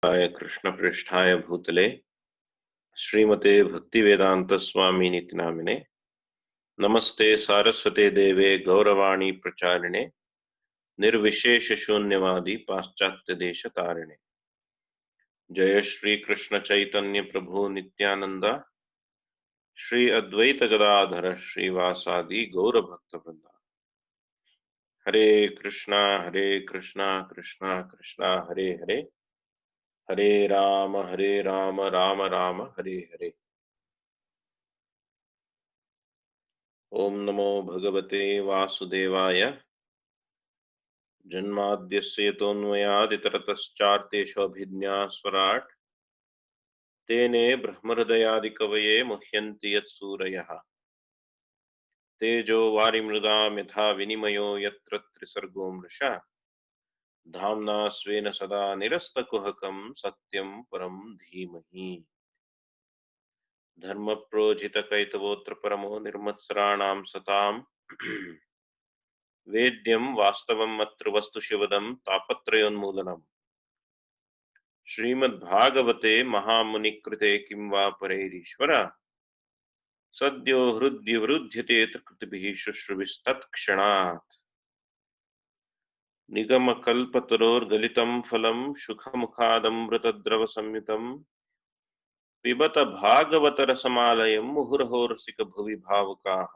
कृष्ण पृष्ठाय भूतले श्रीमते भक्तिवेदांत स्वामी निति नामिने नमस्ते सारस्वते देवे गौरवाणी प्रचारिणे निर्विशेष शून्यवादी पाश्चात्य देश तारिणे। जय श्री कृष्ण चैतन्य प्रभु नित्यानंद श्री अद्वैत गदाधर श्रीवासादि गौर भक्त वृंदा। हरे कृष्णा कृष्णा कृष्णा हरे हरे, हरे राम राम राम हरे हरे। ओम नमो भगवते वासुदेवाय। जन्माद्यस्य यतोऽन्वयादितरतश्चार्थेष्वभिज्ञास्वराट् तेने ब्रह्महृदयादिकवये मुह्यन्ति यत्सूरयः। तेजो वारिमृदां यथा विनिमयो यत्र त्रिसर्गो मृषा धाम्ना स्वेन सदा निरस्तकुहकं सत्यं परं धीमहि। धर्मप्रोजितकैतवोऽत्र परमो निर्मत्सराणां सतां वेद्यं वास्तवम् अत्र वस्तुशिवदं तापत्रयोन्मूलनम्। श्रीमद्भागवते महामुनिकृते किं वा परैरीश्वर सद्यो हृद्यवरुध्यते कृतिभिः शुश्रूषुभिस्तत्क्षणात्। निगमकल्पतरोर्गलितं फलं शुकमुखादमृतद्रवसंयुतं पिबत भागवतरसमालयं मुहुरहो रसिक भुवि भावुकाः।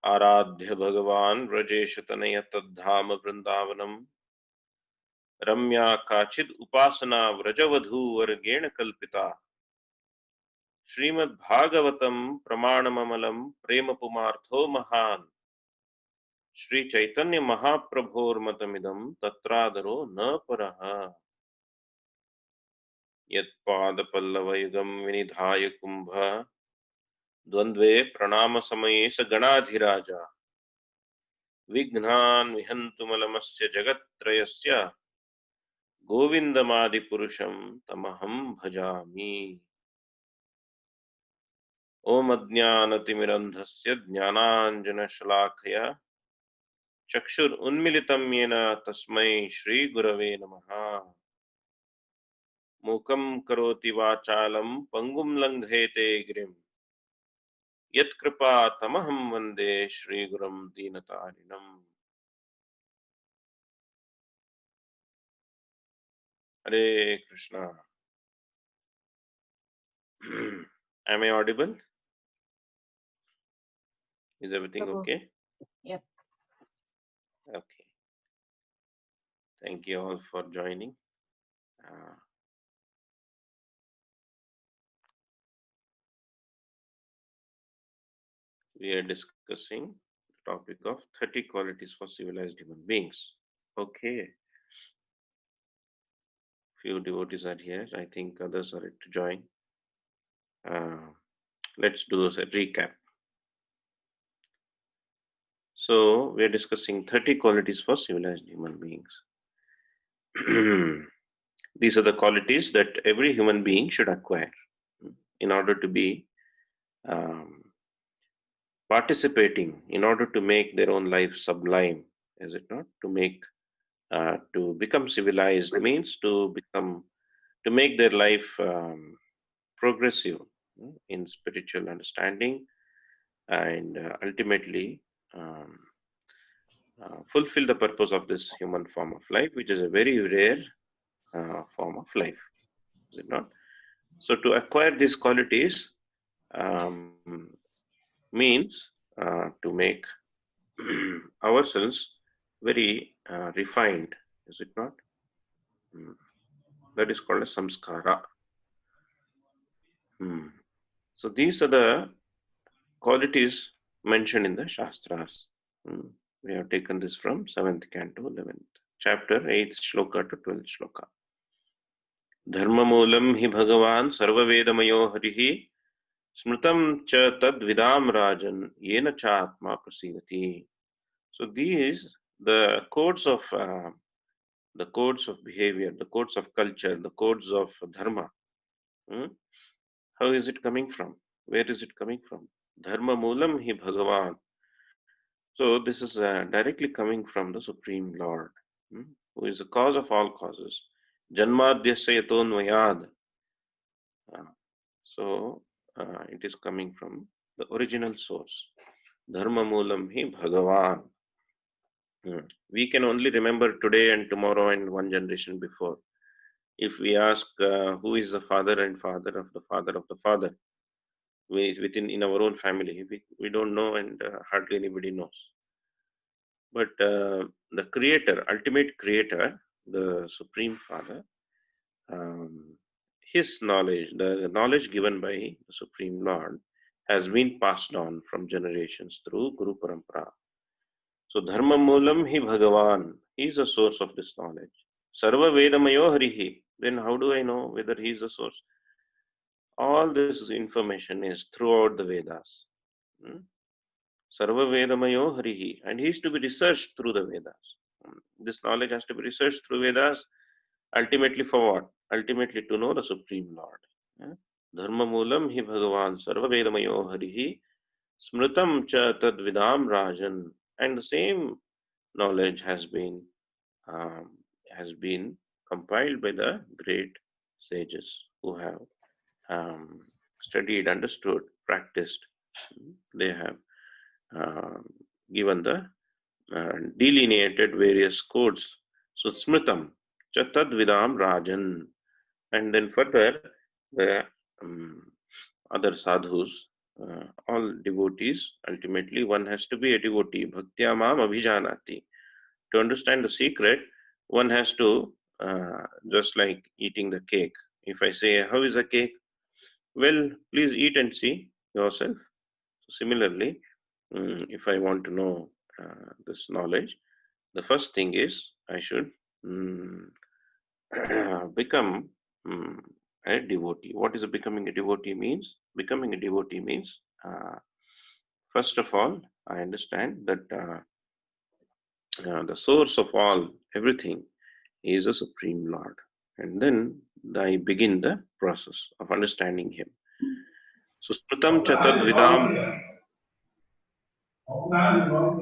आराध्य भगवान् व्रजेशतनय तद्धाम वृन्दावनम् रम्या काचिद् उपासना व्रजवधूवर्गेण कल्पिता। श्रीमद्भागवतं प्रमाणममलं प्रेमपुमार्थो महान् श्री चैतन्य महाप्रभोर्मतमिदं तत्रादरो न परः। यत्पादपल्लवयुगं विनिधाय कुम्भ द्वन्द्वे प्रणाम समये स गणाधिराजा। विघ्नान् विहन्तुमलमस्य जगत्त्रयस्य गोविन्दमादिपुरुषं तमहं भजामि। ओम अज्ञानतिमिरन्धस्य ज्ञानाञ्जनशलाकया चक्षुरुन्मिलितं येन तस्मै श्रीगुरवे नमः। मूकं करोति वाचालं पङ्गुं लङ्घयते गिरिं यत्कृपा तमहं वन्दे श्रीगुरुं दीनतारिणम्। हरे Krishna. Am I audible? Is everything okay? Yep. Okay. Thank you all for joining. We are discussing the topic of 30 qualities for civilized human beings. Okay. Few devotees are here. I think others are yet to join. Let's do a recap. So we are discussing 30 qualities for civilized human beings. These are the qualities that every human being should acquire in order to be participating, in order to make their own life sublime, is it not? To become civilized means to make their life progressive in spiritual understanding, and ultimately fulfill the purpose of this human form of life, which is a very rare form of life, is it not? So to acquire these qualities means to make ourselves very refined, is it not? That is called a samskara. So these are the qualities mentioned in the Shastras. We have taken this from 7th canto, 11th chapter, 8th shloka to 12th shloka. Dharmamulam hi bhagavan sarvavedamayo harihi smritam cha tadvidam rajan yena cha ātma prasidati. So these, the codes of behavior, the codes of culture, the codes of dharma. How is it coming from? Where is it coming from? Dharma Moolam hi Bhagavan. So this is directly coming from the Supreme Lord, who is the cause of all causes. Janmadhyasya yatonvayad. Uh, so it is coming from the original source. Dharma moolam hi Bhagavan. We can only remember today and tomorrow and one generation before. If we ask who is the father and father of the father of the father, within in our own family, we don't know, and hardly anybody knows. But the creator, ultimate creator, the supreme father, um, his knowledge, the knowledge given by the supreme lord, has been passed on from generations through Guru Parampara. So dharma moolam hi Bhagavan, he is the source of this knowledge. Sarva vedamayo harihi, then how do I know whether he is the source? All this information is throughout the Vedas. Sarva Vedamayo Harihi, and he is to be researched through the Vedas. This knowledge has to be researched through Vedas, ultimately for what? Ultimately to know the Supreme Lord. Dharma Moolam hi Bhagavan Sarva Vedamayo Harihi Smritam cha tad vidam rajan, and the same knowledge um, has been compiled by the great sages who have um, studied, understood, practiced. They have uh, given the delineated various codes. So smritam chatad vidam rajan, and then further the other sadhus, all devotees. Ultimately, one has to be a devotee. Bhaktya mam abhijanati. To understand the secret, one has to just like eating the cake. If I say, "How is the cake?" Well, please eat and see yourself. Similarly, if I want to know this knowledge, the first thing is I should mm, become mm, a devotee. What is becoming a devotee means? Becoming a devotee means, first of all, I understand that the source of all, everything, is a Supreme Lord. And then I begin the process of understanding Him. So, Smritam Chatad Vidam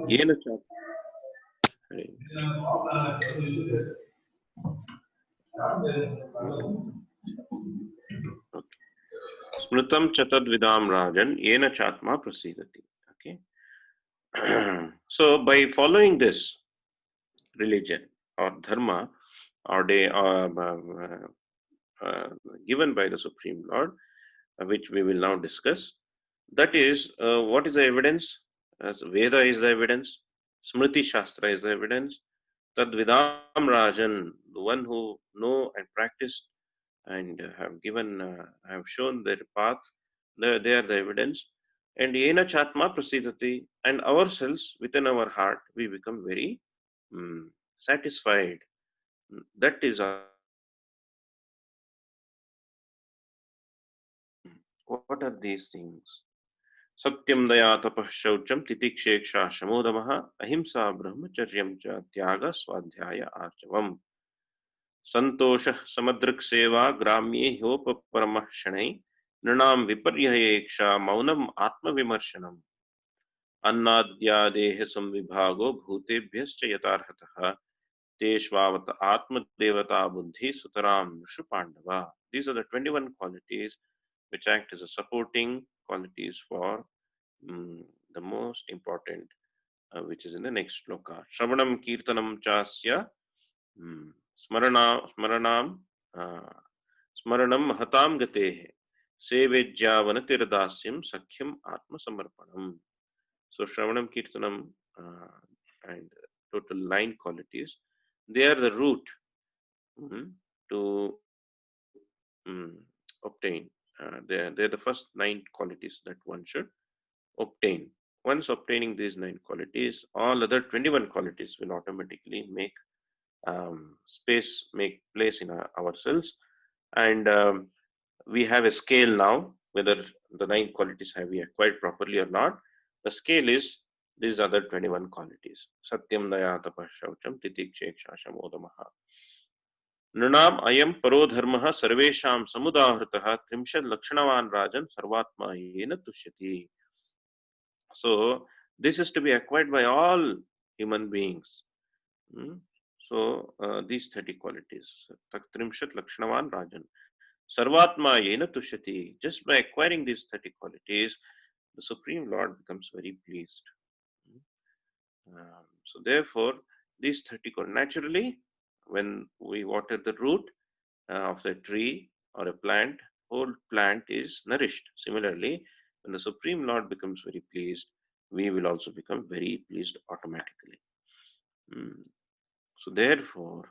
Yena Chat. Okay. Smritam Chatad Vidam Rajan Yena Chatma Prasidati. Okay. So, by following this religion or dharma or given by the Supreme Lord, which we will now discuss, that is, what is the evidence? As Veda is the evidence, Smriti Shastra is the evidence, Tad Vidam Rajan, the one who know and practiced and have shown their path, they are the evidence. And Yena Chatma Prasidati, and ourselves within our heart, we become very satisfied. That is our what are these things? Satyam daya tapaḥ śaucam titikṣā damaḥ ahiṁsā brahmacaryam cha tyāgaḥ svādhyāyaḥ ārjavam santoṣaḥ samadṛk-sevā grāmya-īha-uparamaḥ nṛṇām viparyaya-īkṣā maunam ātma vimarśanam अन्नाद्यादेह संविभागो भूतेभ्यश्च यथार्हतः तेष्वावत ātma devata buddhi sutaram nrishu pandava. These are the 21 qualities which act as a supporting qualities for the most important, which is in the next shloka. Shravanam kirtanam chasya smaranam smaranam hatam gatehe sevejyavanatirdasyam sakhyam atma samarpanam. So Shravanam Kirtanam and total 9 qualities, they are the root to obtain. They're the first 9 qualities that one should obtain. Once obtaining these 9 qualities, all other 21 qualities will automatically make make place in ourselves. And we have a scale now, whether the 9 qualities have we acquired properly or not. The scale is these other 21 qualities. Satyam daya tapaḥ śaucam titikṣā damaḥ. नृणाम अयम परो धर्मः सर्वेषां समुदाहृतः त्रिंशत् लक्षणवान् राजन् सर्वात्मा येन तुष्यति. So this is to be acquired by all human beings. So these 30 qualities. Taktrimshat Lakshanavan Rajan. Sarvatma Yena Tushati. Just by acquiring these 30 qualities, the Supreme Lord becomes very pleased. So therefore, these 30 naturally, when we water the root of the tree or a plant, whole plant is nourished. Similarly, when the Supreme Lord becomes very pleased, we will also become very pleased automatically. So therefore,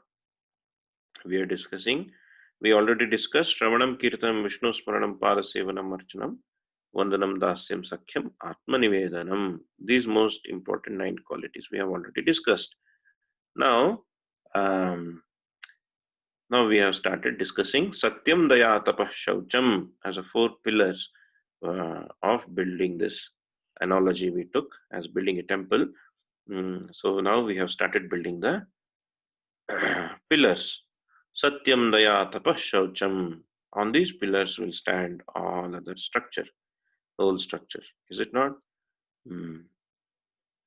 we already discussed Shravanam, Kirtanam, Vishnu Smaranam, Padasevanam, Archanam, Vandanam, Dasyam, Sakhyam, Atma Nivedanam. These most important 9 qualities we have already discussed. Now, now we have started discussing Satyam, Daya, Tapaḥ, Śaucam as a 4 pillars of building this analogy we took as building a temple. So now we have started building the pillars. Satyam, Daya, Tapaḥ, Śaucam. On these pillars will stand all other structure, whole structure. Is it not?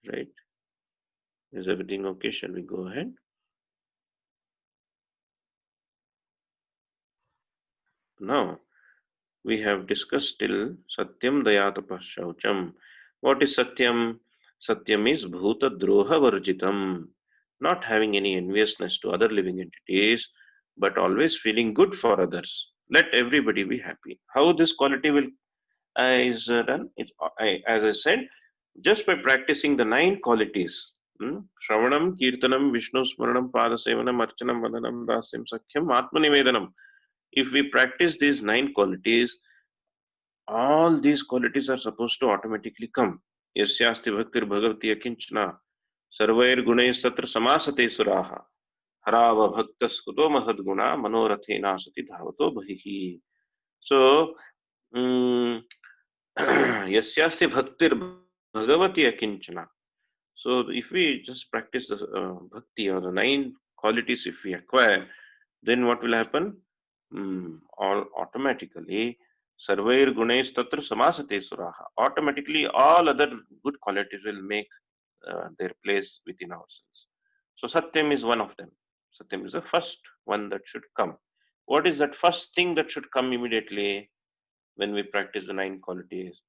Right. Is everything okay? Shall we go ahead? Now, we have discussed till Satyam, Daya, Tapaḥ, Śaucam. What is Satyam? Satyam is Bhuta Droha Varjitam. Not having any enviousness to other living entities, but always feeling good for others. Let everybody be happy. How this quality will is done? As I said, just by practicing the 9 qualities. Shravanam, Kirtanam, Vishnu Smaranam, Padasevanam, Archanam, Vandanam, Dasyam, Sakhyam, Atma Nivedanam. If we practice these 9 qualities, all these qualities are supposed to automatically come. Yasyasti bhaktir bhagavati akinchana sarvair gunays tatra samasate suraha harava bhaktas kuto mahadguna manorathena sati dhavato bhahihi. So, yasyasti bhaktir bhagavati akinchana. So, if we just practice the bhakti or the 9 qualities, if we acquire, then what will happen? All automatically, sarvair gunays tatra samasate suraha. Automatically, all other good qualities will make their place within ourselves. So, Satyam is one of them. Satyam is the first one that should come. What is that first thing that should come immediately when we practice the 9 qualities?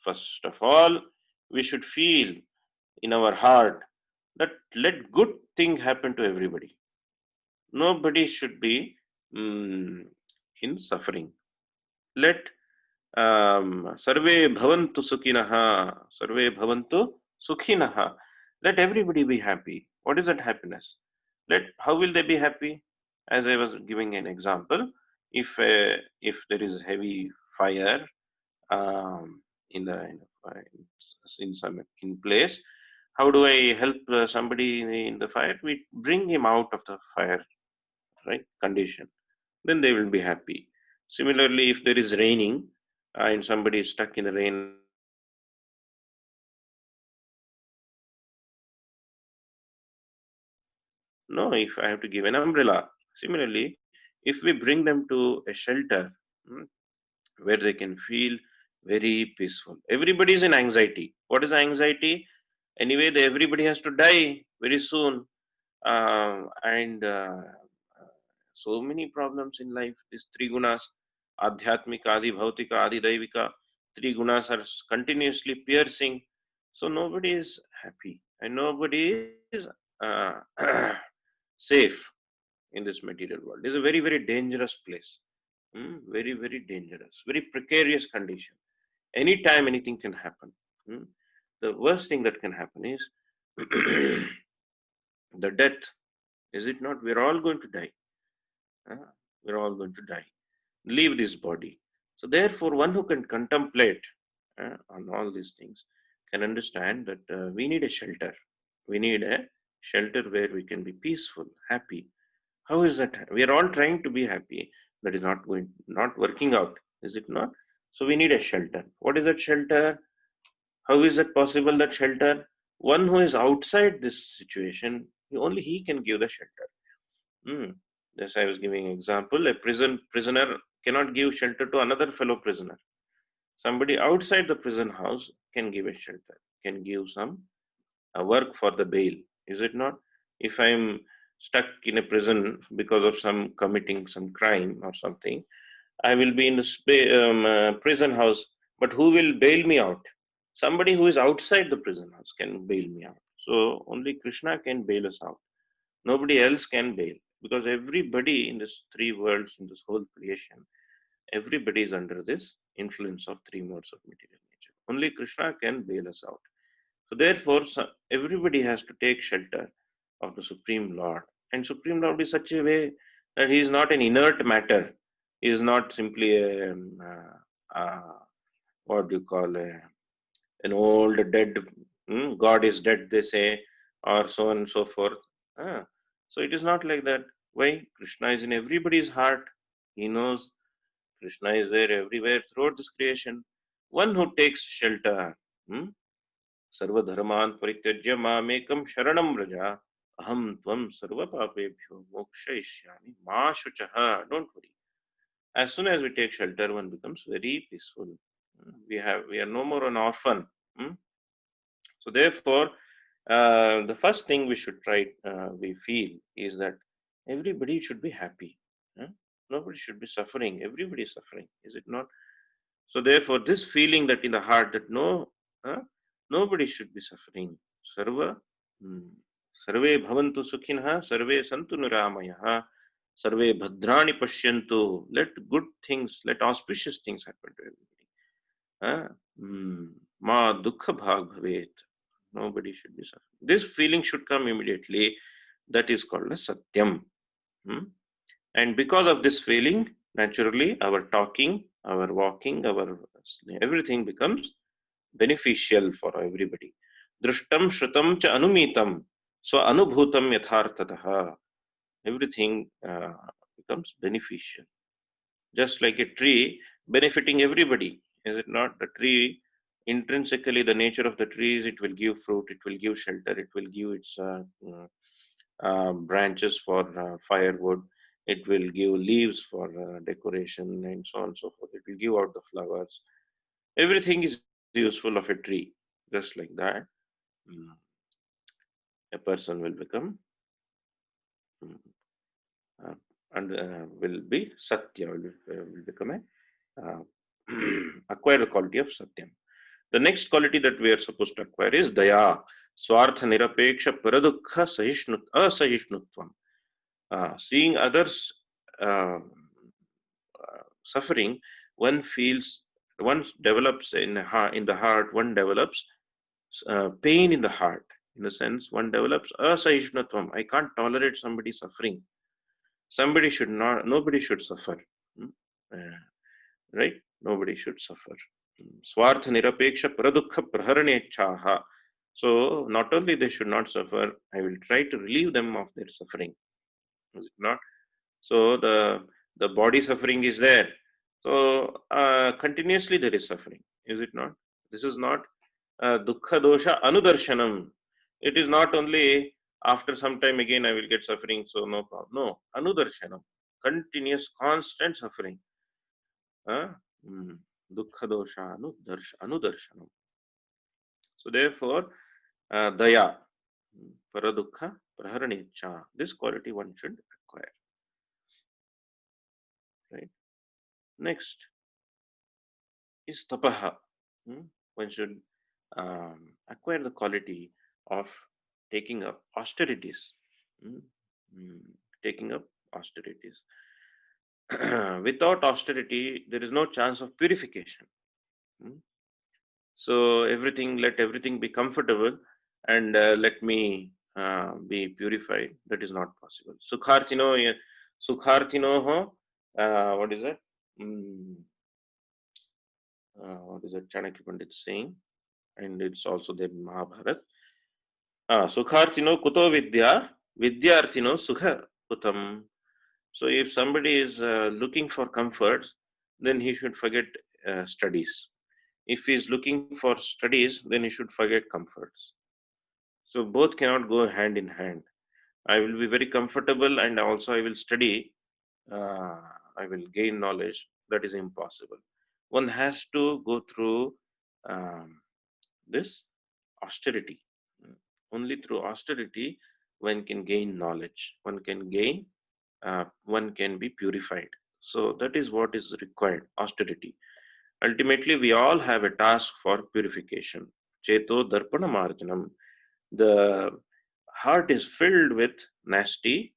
First of all, we should feel in our heart that let good thing happen to everybody. Nobody should be in suffering. Let sarve bhavantu sukhinaha, sarve bhavantu sukhinaha. Let everybody be happy. What is that happiness? How will they be happy? As I was giving an example, if there is heavy fire um, in some in place, how do I help somebody in the fire? We bring him out of the fire, right? Condition. Then they will be happy. Similarly, if there is raining and somebody is stuck in the rain, I have to give an umbrella. Similarly, if there is heavy fire, no, if I have to give an umbrella. Similarly, if we bring them to a shelter where they can feel very peaceful. Everybody is in anxiety. What is anxiety? Anyway, everybody has to die very soon. And so many problems in life. These 3 gunas, adhyatmika, adi bhautika, adi daivika, 3 gunas are continuously piercing. So nobody is happy and nobody is safe in this material world. It's a very, very dangerous place. Very, very dangerous, very precarious condition. Anytime anything can happen. The worst thing that can happen is the death. Is it not? We're all going to die. We're all going to die. Leave this body. So therefore, one who can contemplate on all these things can understand that we need a shelter. We need a shelter where we can be peaceful, happy. How is that? We are all trying to be happy. That is not working out. Is it not? So we need a shelter. What is that shelter? How is it possible that shelter? One who is outside this situation, only he can give the shelter. Yes, I was giving an example. A prisoner cannot give shelter to another fellow prisoner. Somebody outside the prison house can give a shelter, can give some work for the bail. Is it not? If I'm stuck in a prison because of some committing some crime or something. I will be in the prison house, but who will bail me out? Somebody who is outside the prison house can bail me out. So only Krishna can bail us out. Nobody else can bail, because everybody in this three worlds, in this whole creation, everybody is under this influence of three modes of material nature. Only Krishna can bail us out. So therefore, everybody has to take shelter of the Supreme Lord. And Supreme Lord is such a way that he is not an inert matter. He is not simply what do you call an old dead, God is dead, they say, or so on and so forth. So it is not like that. Why? Krishna is in everybody's heart. He knows Krishna is there everywhere throughout this creation. One who takes shelter, hmm, सर्व धर्मान परित्यज्य मामेकं शरणं व्रज अहं त्वं सर्व पापेभ्यो मोक्षयिष्यामि मा शुचः. Don't worry. As soon as we take shelter, one becomes very peaceful. We are no more an orphan. Hmm? So therefore, the first thing we should try, we feel, is that everybody should be happy. Huh? Nobody should be suffering. Everybody is suffering. Is it not? So therefore, this feeling that in the heart that no, uh, nobody should be suffering. Sarva, hmm, sarve bhavantu sukhinah, sarve santu niramayah, sarve bhadrani pashyantu. Let good things, let auspicious things happen to everybody. Ma dukha bhag bhavet. Nobody should be suffering. This feeling should come immediately. That is called as satyam. Hmm? And because of this feeling, naturally, our talking, our walking, our everything becomes beneficial for everybody. Drishtam shrutam cha anumitam, so anubhutam yathartataha. Everything becomes beneficial. Just like a tree benefiting everybody, is it not? The tree, intrinsically, the nature of the tree is it will give fruit, it will give shelter, it will give its branches for firewood, it will give leaves for decoration, and so on and so forth. It will give out the flowers. Everything is useful of a tree. Just like that, mm, a person will become mm, uh, and will be satya, will become a uh, acquire the quality of satyam. The next quality that we are supposed to acquire is daya, swartha nirapeksha paradukha asahishnutvam. Seeing others uh, suffering, one feels, one develops in the heart, one develops pain in the heart. In a sense, one develops asahishnutvam. I can't tolerate somebody suffering. Somebody should not, nobody should suffer. Hmm? Uh, right? Nobody should suffer. Swartha nirapeksha paradukha praharanechāha. So not only they should not suffer, I will try to relieve them of their suffering. Is it not? So the body suffering is there. So continuously there is suffering. Is it not? This is not dukkha dosha anudarshanam. It is not only after some time again I will get suffering, so no problem. No, anudarshanam. Continuous, constant suffering. Uh, mm, dukkha dosha anudarshanam. So therefore, daya, paradukha, praharanicha. This quality one should acquire. Right. Next is tapaḥ. One should acquire the quality of taking up austerities. Mm, mm, Taking up austerities. Without austerity, there is no chance of purification. Mm. So let everything be comfortable, and let me be purified. That is not possible. Sukhartino, what is that? Mm, what is that Chanakya Pandit saying? And it's also there in Mahabharata. Sukhartino kuto vidya, vidyarthino sukha kutam. So if somebody is looking for comfort, then he should forget studies. If he is looking for studies, then he should forget comforts. So both cannot go hand in hand. I will be very comfortable and also I will study. Uh, I will gain knowledge. That is impossible. One has to go through this austerity. Only through austerity one can gain knowledge, one can be purified. So that is what is required, austerity. Ultimately, we all have a task for purification. Cheto darpana marjanam. The heart is filled with nasty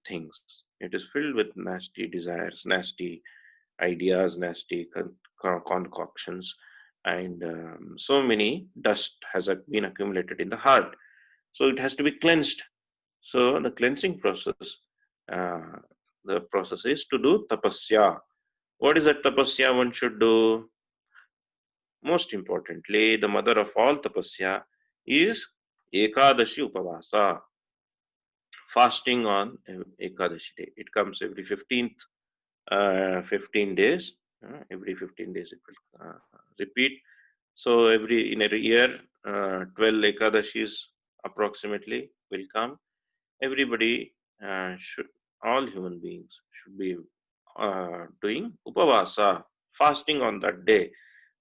things. It is filled with nasty desires, nasty ideas, nasty concoctions, and so many dust has been accumulated in the heart. So it has to be cleansed. So the cleansing process, uh, the process is to do tapasya. What is that tapasya one should do? Most importantly, the mother of all tapasya is Ekadashi Upavasa, fasting on Ekadashi day. It comes every 15th, 15 days. Every 15 days it will repeat. So in a year, 12 Ekadashis approximately will come. Everybody should, all human beings should be doing Upavasa, fasting on that day.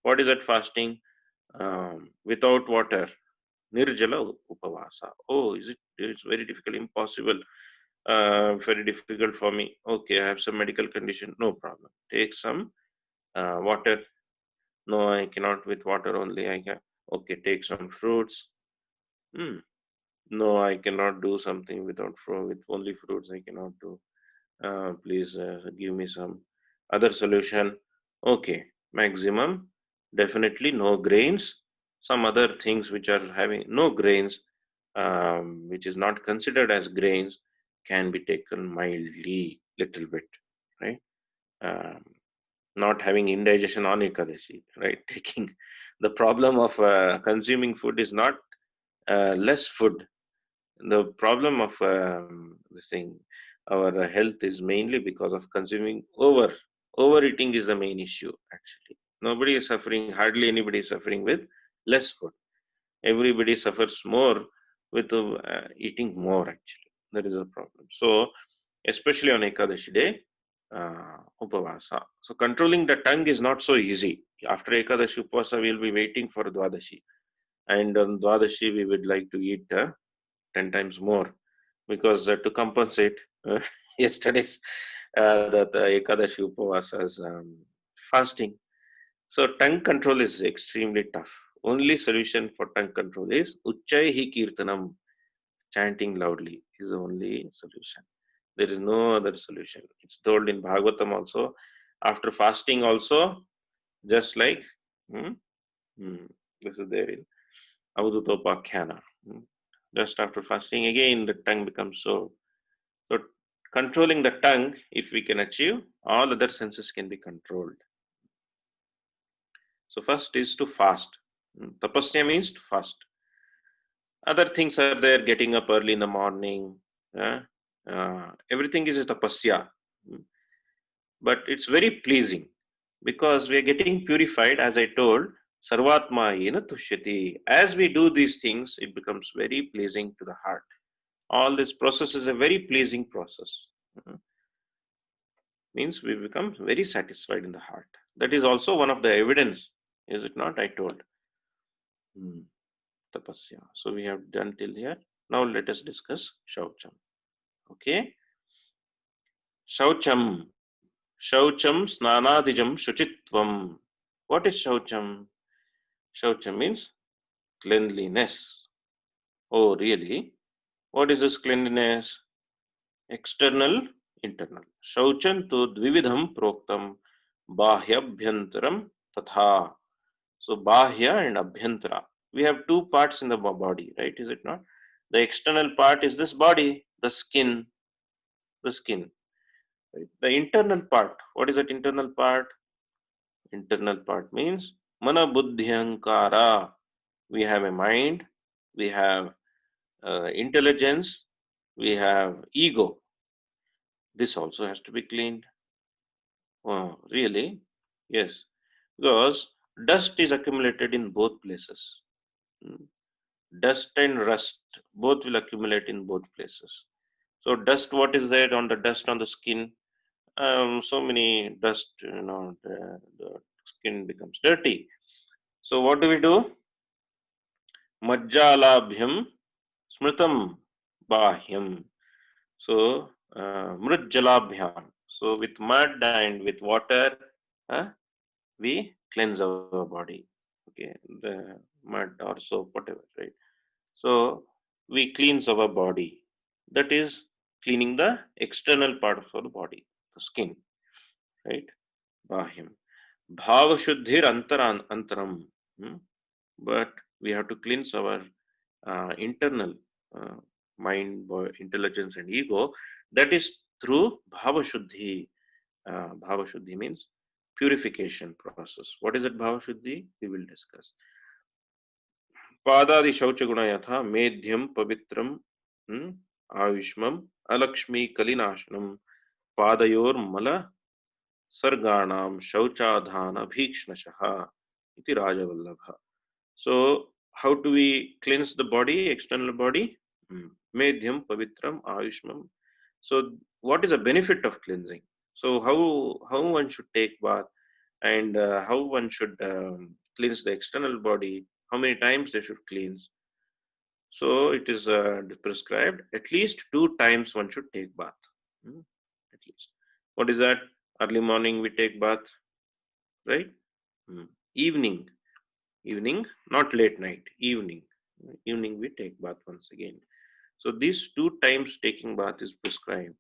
What is that fasting? Without water. Nirjala Upavasa. Oh, is it? It's very difficult, impossible. Very difficult for me. Okay, I have some medical condition. No problem. Take some water. No, I cannot with water only. I can. Okay, take some fruits. Hmm. No, I cannot do something without fruit. With only fruits, I cannot do. Please give me some other solution. Okay, maximum. Definitely no grains. Some other things which are having no grains, which is not considered as grains, can be taken mildly, little bit, right? Um, Not having indigestion on Ekadashi, right? Taking the problem of consuming food is not less food. The problem of this thing, our health is mainly because of consuming overeating is the main issue. Actually, nobody is suffering. Hardly anybody is suffering with less food. Everybody suffers more with eating more. Actually, that is a problem. So, especially on Ekadashi day, upavasa. So, controlling the tongue is not so easy. After Ekadashi upavasa, we will be waiting for Dwadashi, and on Dwadashi we would like to eat 10 times more because to compensate yesterday's the Ekadashi Upavasas fasting. So tongue control is extremely tough. Only solution for tongue control is Uchchaihi Kirtanam, chanting loudly is the only solution. There is no other solution. It's told in Bhagavatam also. After fasting also, just like hmm, hmm, this is there in Avadhutopakhana. Just after fasting, again the tongue becomes so controlling the tongue, if we can achieve, all other senses can be controlled. So first is to fast. Tapasya means to fast. Other things are there, getting up early in the morning. uh, Everything is a tapasya. Mm. But it's very pleasing because we are getting purified, as I told, sarvatma yena tushyati. As we do these things, it becomes very pleasing to the heart. All this process is a very pleasing process. Uh, Means we become very satisfied in the heart. That is also one of the evidence, is it not? I told. Hmm. Tapasya. So we have done till here. Now let us discuss śaucam. Okay. Śaucam. Śaucam snanadijam shuchitvam. What is śaucam? Śaucam means cleanliness. Oh, really? What is this cleanliness? External, internal. Shauchan tu dvividham proktam bahyabhyantaram tatha. So bahya and abhyantara. We have two parts in the body, right? Is it not? The external part is this body, the skin. Right? The internal part. What is that internal part? Internal part means mana buddhyankara. We have a mind, we have intelligence, we have ego. This also has to be cleaned. Oh, really? Yes. Because dust is accumulated in both places. Mm. Dust and rust both will accumulate in both places. So dust, what is there on the dust on the skin? So many dust, the skin becomes dirty. So what do we do? Majjalabhyam smritam. bahyam. So mrud jalabhyam. So with mud and with water, we cleanse our body. Okay, the mud or soap, whatever, right? So we cleanse our body. That is cleaning the external part of our body, the skin, right? Bahyam. Bhava shuddhir antaram. Hmm? But we have to cleanse our internal uh, mind, intelligence, and ego. That is through bhava shuddhi. Bhava shuddhi means purification process. What is that bhava shuddhi? We will discuss. पादादि शौच गुण यथा मेध्यम पवित्रम आयुष्मम अलक्ष्मी कलिनाशनम पादयोर मल सर्गाणाम शौचाधान भीक्ष्णशः इति Rajballabh. So how do we cleanse the body, external body? Medhyam pavitram ayushmam. So what is the benefit of cleansing? So how one should take bath, and how one should cleanse the external body, how many times they should cleanse. So it is prescribed at least 2 times one should take bath. At least. What is that? Early morning we take bath, right? Evening, evening, not late night. Evening, evening we take bath once again. So these 2 times taking bath is prescribed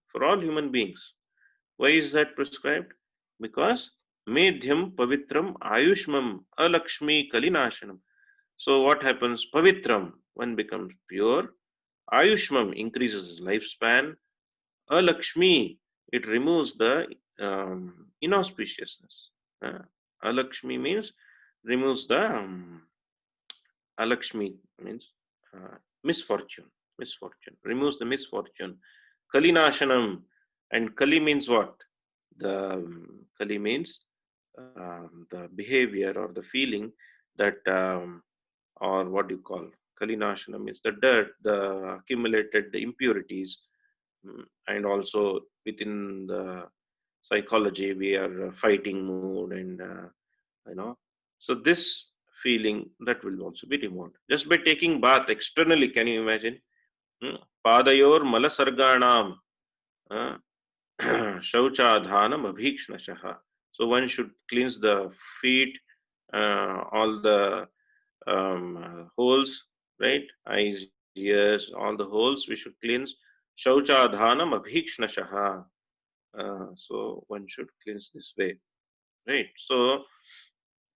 for all human beings. Why is that prescribed? Because medhyam pavitram ayushmam alakshmi kalinashanam. So what happens? Pavitram, one becomes pure. Ayushmam increases his lifespan. Alakshmi, it removes the inauspiciousness. Alakshmi means removes the Alakshmi means misfortune. Misfortune removes the misfortune. Kalinashanam, and Kali means what? The Kali means the behavior or the feeling that, or what do you call? Kalinashanam is the dirt, the accumulated impurities, and also within the psychology we are fighting mood, and so this feeling that will also be removed just by taking bath externally. Can you imagine? Padayor malasarganam shaucadhanam abhikshnasaha. So one should cleanse the feet, all the holes, right? Eyes, ears, all the holes we should cleanse. Shaucadhanam abhikshnasaha. So one should cleanse this way, right? So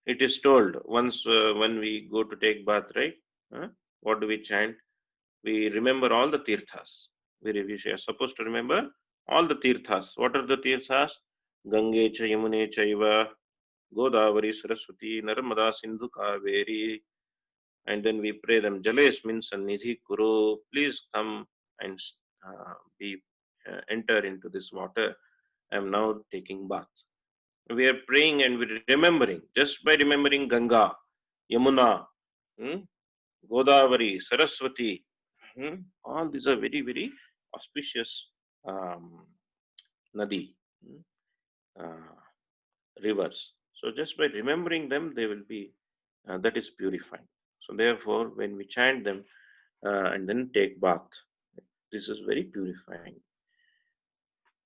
it is told once when we go to take bath, right? What do we chant? We remember all the tirthas. We are supposed to remember all the tirthas. What are the tirthas? Gange cha Yamune chaiva, Godavari Saraswati, Narmada Sindhu Kaveri. And then we pray them, Jalesmin Sannidhi Kuru, please come and be enter into this water. I am now taking bath. We are praying and we're remembering, just by remembering Ganga, Yamuna, Godavari, Saraswati. All these are very, very auspicious nadi, rivers. So just by remembering them, they will be, that is purifying. So therefore, when we chant them and then take bath, this is very purifying.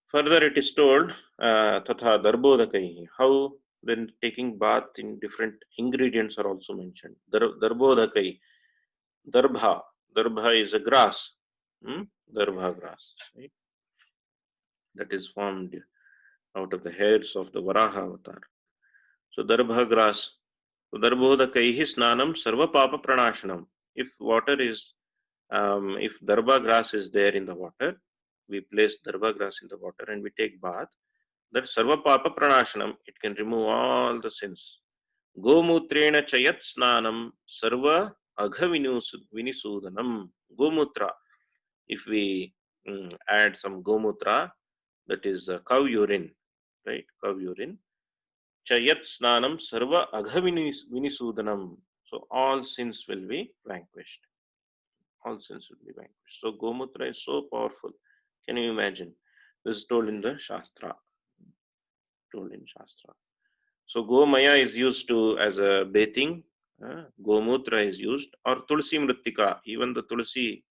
Further, it is told, tatha darbodakaihi, how when taking bath in different ingredients are also mentioned. Darbodakai, darbha. Darbha is a grass. Darbha grass, right? That is formed out of the hairs of the Varaha avatar. So darbha grass. So darbodakaihi snanam sarva papa pranashanam. If water is, if darbha grass is there in the water, we place darbha grass in the water and we take bath. That sarva papa pranashanam, it can remove all the sins. Gomutrena chayat snanam sarva agha vinisudanam. Gomutra, if we add some gomutra, that is cow urine, right? Cow urine. Chayat snanam sarva agha vinisudanam. So all sins will be vanquished. All sins will be vanquished. So gomutra is so powerful. Can you imagine? This is told in the Shastra. Told in Shastra. So Gomaya is used to as a bathing, Gomutra is used, or Tulsi Mrittika, even the Tulsi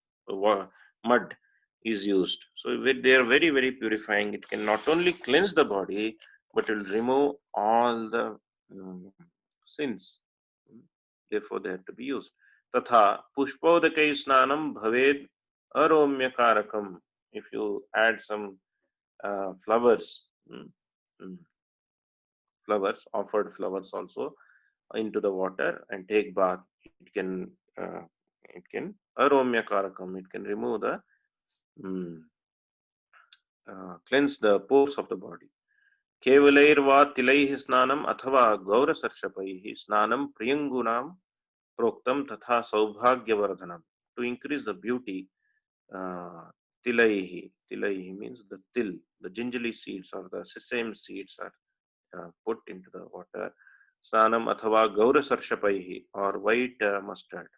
mud is used. So they are very, very purifying. It can not only cleanse the body, but it will remove all the sins. Therefore, they have to be used. Tatha pushpodakai snanam bhaved aromyakarakam. If you add some flowers, flowers, offered flowers also into the water and take bath, it can aromyakarakam. It can remove the mm, cleanse the pores of the body. केवलैर्वा तिलैः स्नानम् अथवा गौरसर्षपैः स्नानं प्रियङ्गूणां प्रोक्तं तथा सौभाग्यवर्धनम्. To increase the beauty, tilaihi means the til, the gingerly seeds or the sesame seeds are put into the water. Snanam athava gaurasarshapahi or white mustard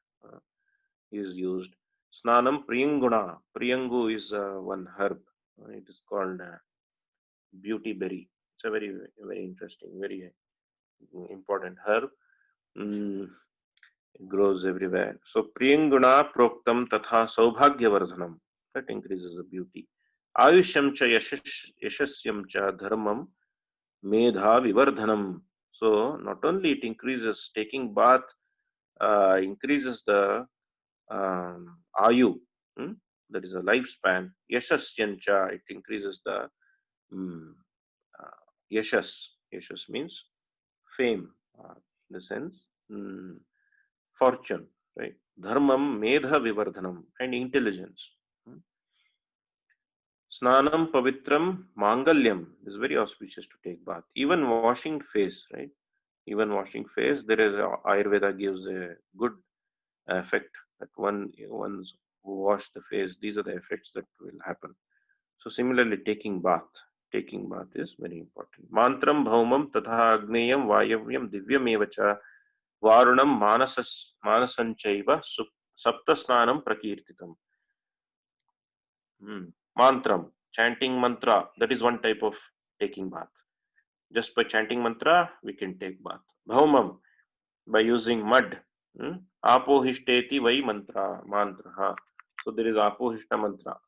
is used. Snanam priyanguna. Priyangu is one herb. It is called beauty berry. It's a very, very interesting, very important herb. It grows everywhere. So priyanguna proktam tatha saubhagyavardhanam. That increases the beauty. Ayushyam cha yashasyam cha dharmam medha vivardhanam. So not only it increases, taking bath increases the ayu, that is a lifespan. Yashasyan cha, it increases the yashas. Yashas means fame, in the sense fortune, right? Dharmam medha vivardhanam, and intelligence. Snanam pavitram mangalyam is very auspicious to take bath. Even washing face, right? Even washing face, there is Ayurveda gives a good effect that once who wash the face, these are the effects that will happen. So similarly, taking bath is very important. Mantram bhaumam tatha agneyam vayavyam divyam evacha varunam manasanchaiva saptasnanam prakirtitam. Mantram, chanting mantra, that is one type of taking bath. Just by chanting mantra, we can take bath. Bhaumam, by using mud. Apohishteti vai mantra. So there is apohishta mantra.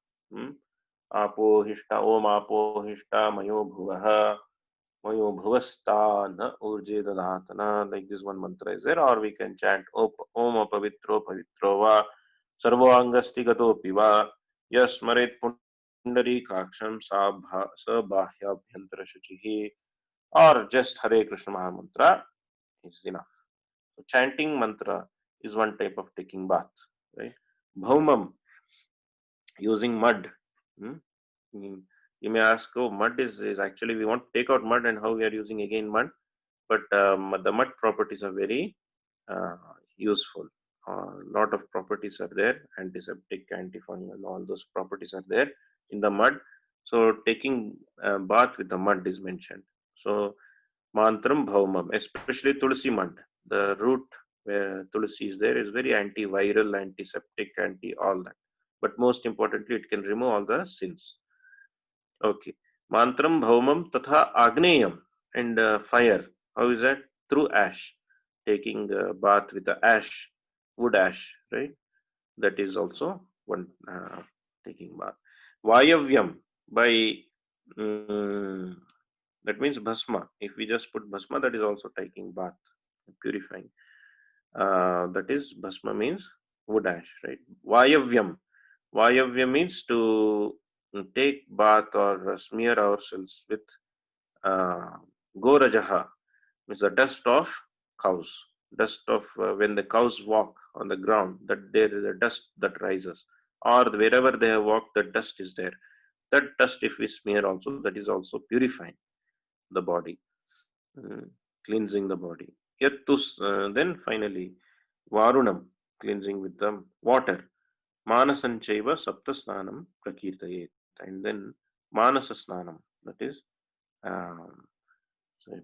Apohishta om apohishta mayo bhuvasta na urje dadatana. Like this one mantra is there. Or we can chant om apavitro pavitro va sarvo angasti gato piva yasmaret pundarikaksham sabhahyabhyantara shuchihi. Or just Hare Krishna Mahamantra is enough. So chanting mantra is one type of taking bath, right? Bhaumam, using mud. You may ask, oh, mud is actually, we want to take out mud and how we are using again mud. But the mud properties are very useful. A lot of properties are there, antiseptic, antifungal, all those properties are there in the mud. So taking bath with the mud is mentioned. So mantram bhaumam, especially tulsi mud, the root where tulsi is there is very antiviral, antiseptic, anti all that. But most importantly, it can remove all the sins. Okay. Mantram bhaumam tatha agneyam, and fire. How is that? Through ash. Taking bath with the ash, wood ash, right? That is also one taking bath. Vayavyam, by that means bhasma. If we just put bhasma, that is also taking bath, purifying. That is bhasma means wood ash, right? Vayavyam. Vayavyam means to take bath or smear ourselves with gorajaha, means the dust of cows. Dust of when the cows walk on the ground, that there is a dust that rises, or wherever they have walked, the dust is there. That dust, if we smear also, that is also purifying the body, cleansing the body. Then finally, varunam, cleansing with the water. Manasanchaiva saptasnanam prakirtayet. And then manasa snanam, that is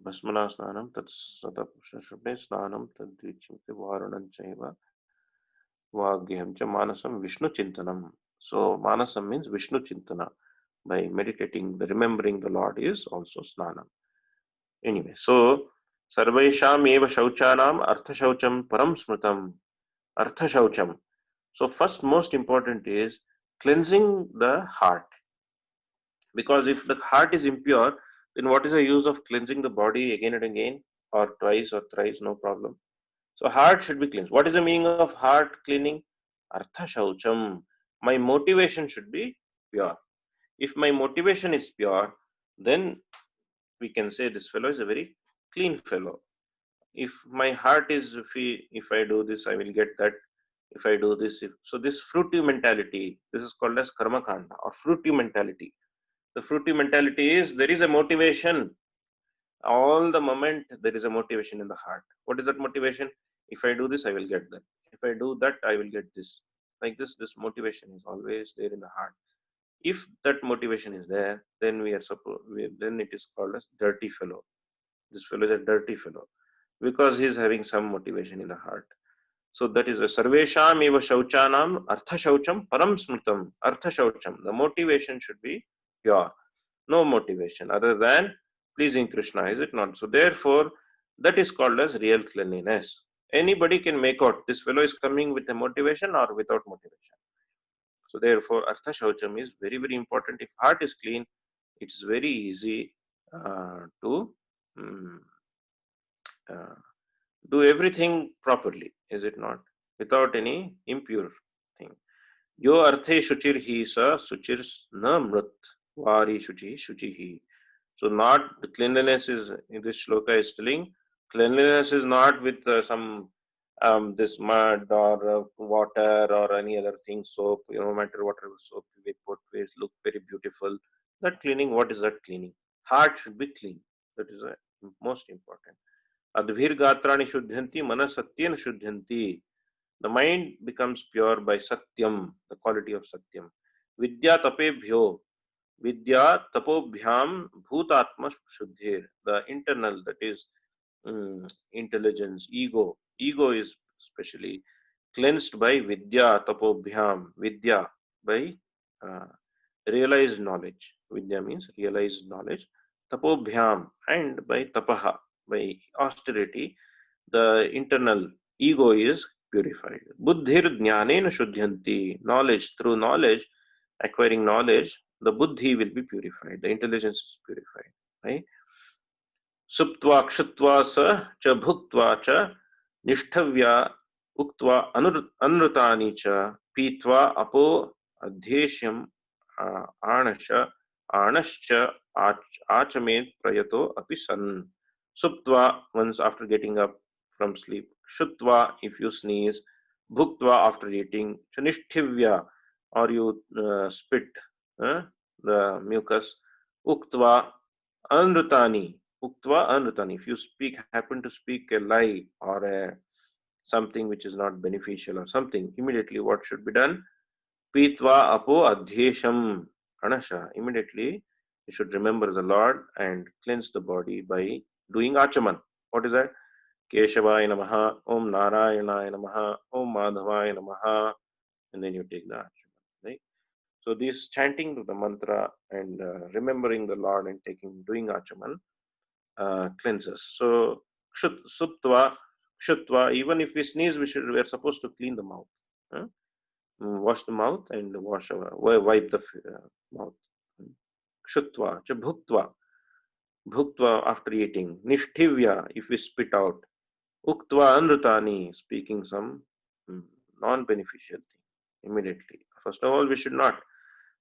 bhasmana snanam, that's satapushabde snanam tadvichimte varunam chaiva vagyam cha manasam vishnu chintanam. So manasam means vishnu chintana. By meditating, the remembering the Lord is also snanam. Anyway, so sarvaisham eva shauchanam artha shaucam param smritam. Artha shaucam. So first most important is cleansing the heart. Because if the heart is impure, then what is the use of cleansing the body again and again, or twice or thrice? No problem. So heart should be cleansed. What is the meaning of heart cleaning? Artha śaucam. My motivation should be pure. If my motivation is pure, then we can say this fellow is a very clean fellow. If my heart is, if I do this, I will get that. If I do this, so this fruitive mentality, this is called as karma kanda or fruitive mentality. The fruitive mentality is there is a motivation. All the moment there is a motivation in the heart. What is that motivation? If I do this, I will get that. If I do that, I will get this. Like this motivation is always there in the heart. If that motivation is there, then we are supposed, then it is called as dirty fellow. This fellow is a dirty fellow because he is having some motivation in the heart. So that is a sarvesham eva śaucanam artha śaucam param smritam. Artha śaucam. The motivation should be pure. No motivation other than pleasing Krishna, is it not? So therefore, that is called as real cleanliness. Anybody can make out this fellow is coming with a motivation or without motivation. So therefore, artha shaucham is very, very important. If heart is clean, it's very easy to um, uh, do everything properly, is it not? Without any impure thing. Yo arthe shuchir hi sa suchir na mrit vari shuchi shuchi hi. So not the cleanliness is in this shloka is telling cleanliness is not with some this mud or water or any other thing, soap, no matter whatever soap we put, we look very beautiful. That cleaning, what is that cleaning? Heart should be clean. That is most important. Advir gatrani shuddhanti mana satyena shuddhanti. The mind becomes pure by satyam, the quality of satyam. Vidya tapebhyo. Vidya tapobhyam bhutatma shuddhir. The internal, that is intelligence, ego. Ego is specially cleansed by vidya tapobhyam. Vidya by uh, realized knowledge. Vidya means realized knowledge. Tapobhyam and by tapaḥ, by austerity, the internal ego is purified. Buddhir jnanena shuddhanti. Knowledge, through knowledge, acquiring knowledge, the buddhi will be purified. The intelligence is purified. Right? सुप्त्वा क्षुत्वा स च भुक्त्वा च निष्ठव्या उक्त्वा अनृतानि च पीत्वा अपो अध्येष्यम् आणश आणश्च आचमेत् प्रयतो अपि सन्. Suptva, once after getting up from sleep. Kshutva, if you sneeze. Bhuktva, after eating. Chanishthivya, or you spit the mucus. Uktva, anrutani. Uktva, anrutani. If you happen to speak a lie or something which is not beneficial or something, immediately what should be done? Pitva apo adhyesham anasha. Immediately you should remember the Lord and cleanse the body by doing achaman. What is that? Keshavaya namaha, Om Narayanaya namaha, Om Madhavaya namaha, and then you take the achaman. Right? So this chanting the mantra and remembering the Lord and doing achaman cleanses. So suptva, kshutva, even if we sneeze, we are supposed to clean the mouth. Huh? Wash the mouth and wipe the mouth. Kshutva, cha bhuktva, bhuktva after eating. Nishthivya, if we spit out. Uktva anrutani, speaking some non-beneficial thing immediately. First of all, we should not.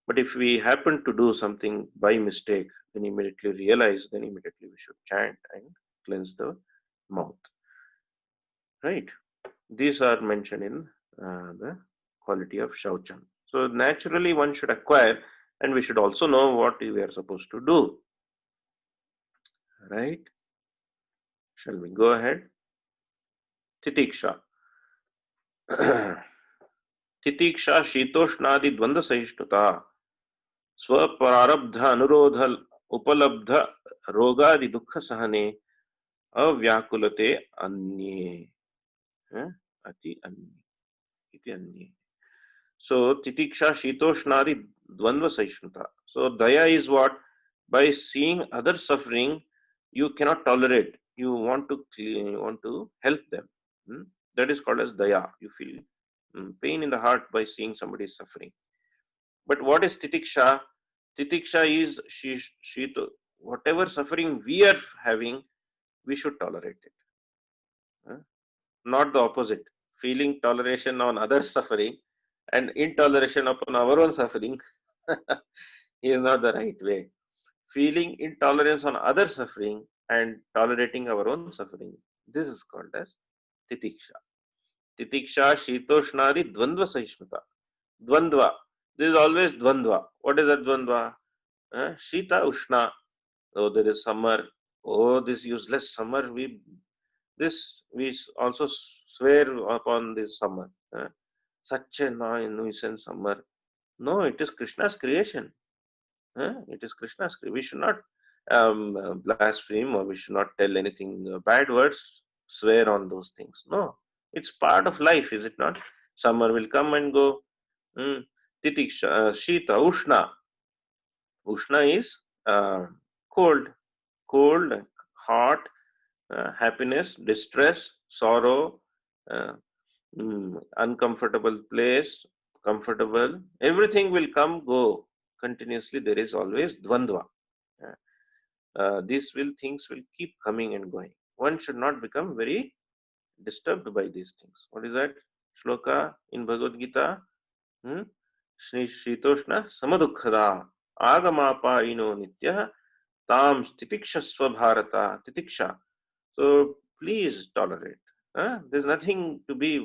But if we happen to do something by mistake, then immediately realize, then immediately we should chant and cleanse the mouth. Right? These are mentioned in the quality of śaucam. So naturally one should acquire, and we should also know what we are supposed to do. Right? Shall we go ahead? Titikṣā. Titikṣā शीतोष्णादि द्वंद्व सहिष्णुता स्वप्रारब्ध अनुरोध उपलब्ध रोगादि दुख सहने अव्याकुलते अन्ये अति अन्ये. So titikṣā shitoshnadi dvandva sahishnata. So daya is what? By seeing others suffering, you cannot tolerate. You want to help them. That is called as daya. You feel pain in the heart by seeing somebody suffering. But what is titikṣā? Titikṣā is whatever suffering we are having, we should tolerate it. Not the opposite. Feeling toleration on others' suffering and intoleration upon our own suffering is not the right way. Feeling intolerance on other suffering and tolerating our own suffering, this is called as titikṣā. Titikṣā shitoshnadi dvandva sahishnata. Dvandva. This is always dvandva. What is that dvandva? Shita ushna. Oh, there is summer. Oh, this useless summer. We also swear upon this summer. Such a nuisance summer. No, it is Krishna's creation. It is Krishna's creation. We should not blaspheme, or we should not tell anything bad words, swear on those things. No, it's part of life, is it not? Summer will come and go. Titikṣā, Shita, Ushna. Ushna is cold, hot, happiness, distress, sorrow, uncomfortable place, comfortable. Everything will come, go. Continuously, there is always dvandva. These things will keep coming and going. One should not become very disturbed by these things. What is that shloka in Bhagavad Gita? Shitoshna samadukkhada agamapa ino nitya tam titikṣā bharata titikṣā. So please tolerate. There's nothing to be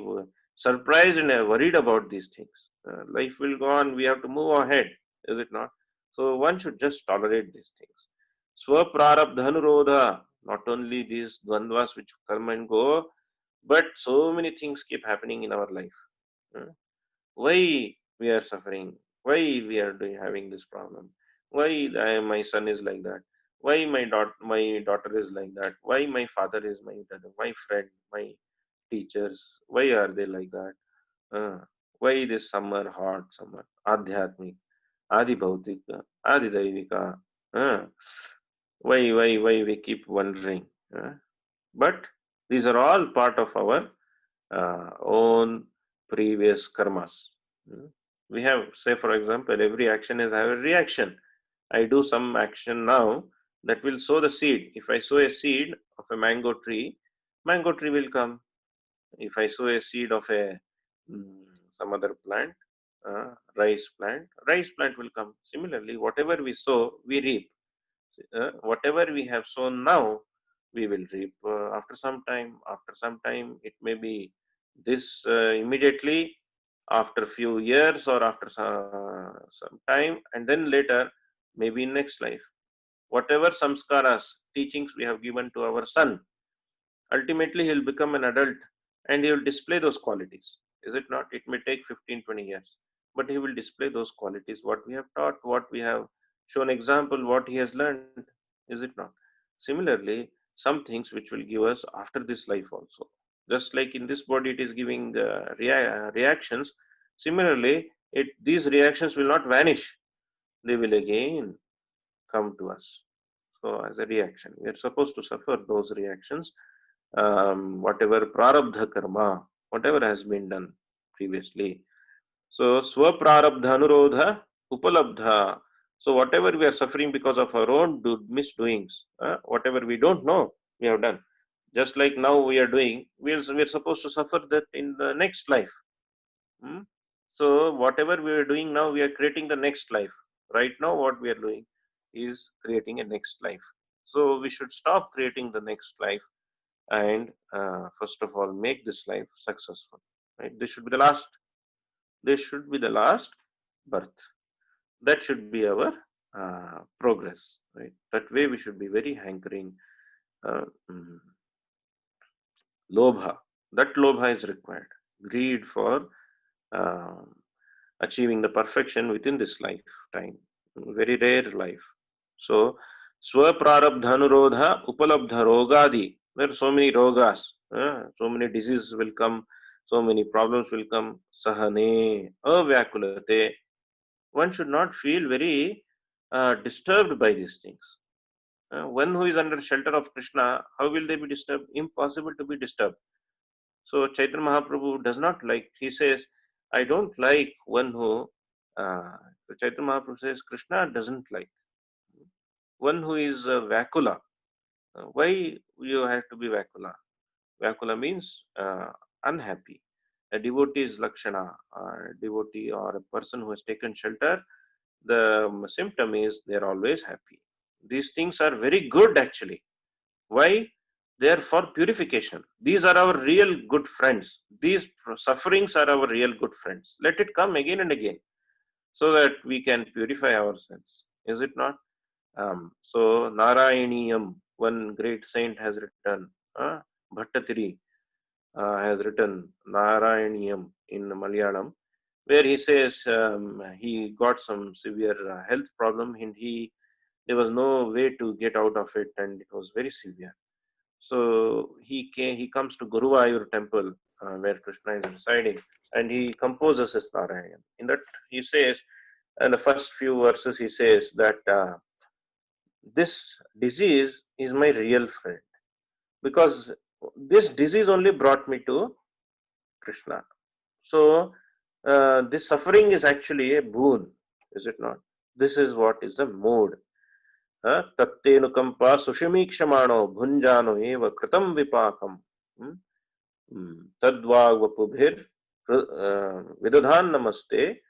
surprised and worried about these things. Life will go on. We have to move ahead, is it not? So one should just tolerate these things. Swaprarabdhanurodha. Not only these dvandvas which come and go, but so many things keep happening in our life. Why we are suffering? Why we are having this problem? Why my son is like that? Why my daughter is like that? Why my father is my friend, my teachers? Why are they like that? Why this summer hot summer? Adhyatmik, adi bhautika, adi daivika. Why we keep wondering? But these are all part of our own previous karmas. We have, say for example, every action has a reaction. I do some action now that will sow the seed. If I sow a seed of a mango tree will come. If I sow a seed of a some other plant, rice plant will come. Similarly, whatever we sow, we reap. Whatever we have sown now, we will reap after some time. After some time, it may be this immediately, after few years, or after some time, and then later, maybe in next life. Whatever samskaras, teachings we have given to our son, ultimately he'll become an adult and he will display those qualities. Is it not? It may take 15-20 years, but he will display those qualities, what we have taught, what we have shown example, what he has learned. Is it not? Similarly, some things which will give us after this life also. Just like in this body it is giving reactions, similarly these reactions will not vanish. They will again come to us. So as a reaction, we are supposed to suffer those reactions. Whatever prarabdha karma, whatever has been done previously. So swaprarabdha anurodha upalabdha. So whatever we are suffering because of our own misdoings, whatever we don't know, we have done. Just like now we are doing, we are supposed to suffer that in the next life. So whatever we are doing now, we are creating the next life. Right now what we are doing is creating a next life. So we should stop creating the next life and first of all make this life successful. Right? This should be the last. This should be the last birth. That should be our progress. Right? That way we should be very hankering. Lobha. That lobha is required. Greed for achieving the perfection within this lifetime. Very rare life. So, swaprarabdhanurodha upalabdha rogadi. There are so many rogas, so many diseases will come, so many problems will come. Sahane, avyakulate. One should not feel very disturbed by these things. One who is under shelter of Krishna, how will they be disturbed? Impossible to be disturbed. So Chaitanya Mahaprabhu does not like, he says, I don't like one who So Chaitanya Mahaprabhu says Krishna doesn't like one who is Vakula. Why you have to be Vakula? Vakula means unhappy. A devotee's lakshana, a devotee or a person who has taken shelter, the symptom is they are always happy. These things are very good actually. Why? They are for purification. These are our real good friends. These sufferings are our real good friends. Let it come again and again so that we can purify ourselves. Is it not? So Narayaniyam, one great saint has written, Bhattatiri has written Narayaniyam in Malayalam, where he says he got some severe health problem and there was no way to get out of it and it was very severe. So he comes to Guruvayur temple where Krishna is residing and he composes his Narayan. In that he says, in the first few verses he says that this disease is my real friend because this disease only brought me to Krishna. So this suffering is actually a boon, is it not? This is what is the mood. Tattenukampa sushimikshamaano bhunjano eva kritam vipakam tadvagvapubhir vidadhan namaste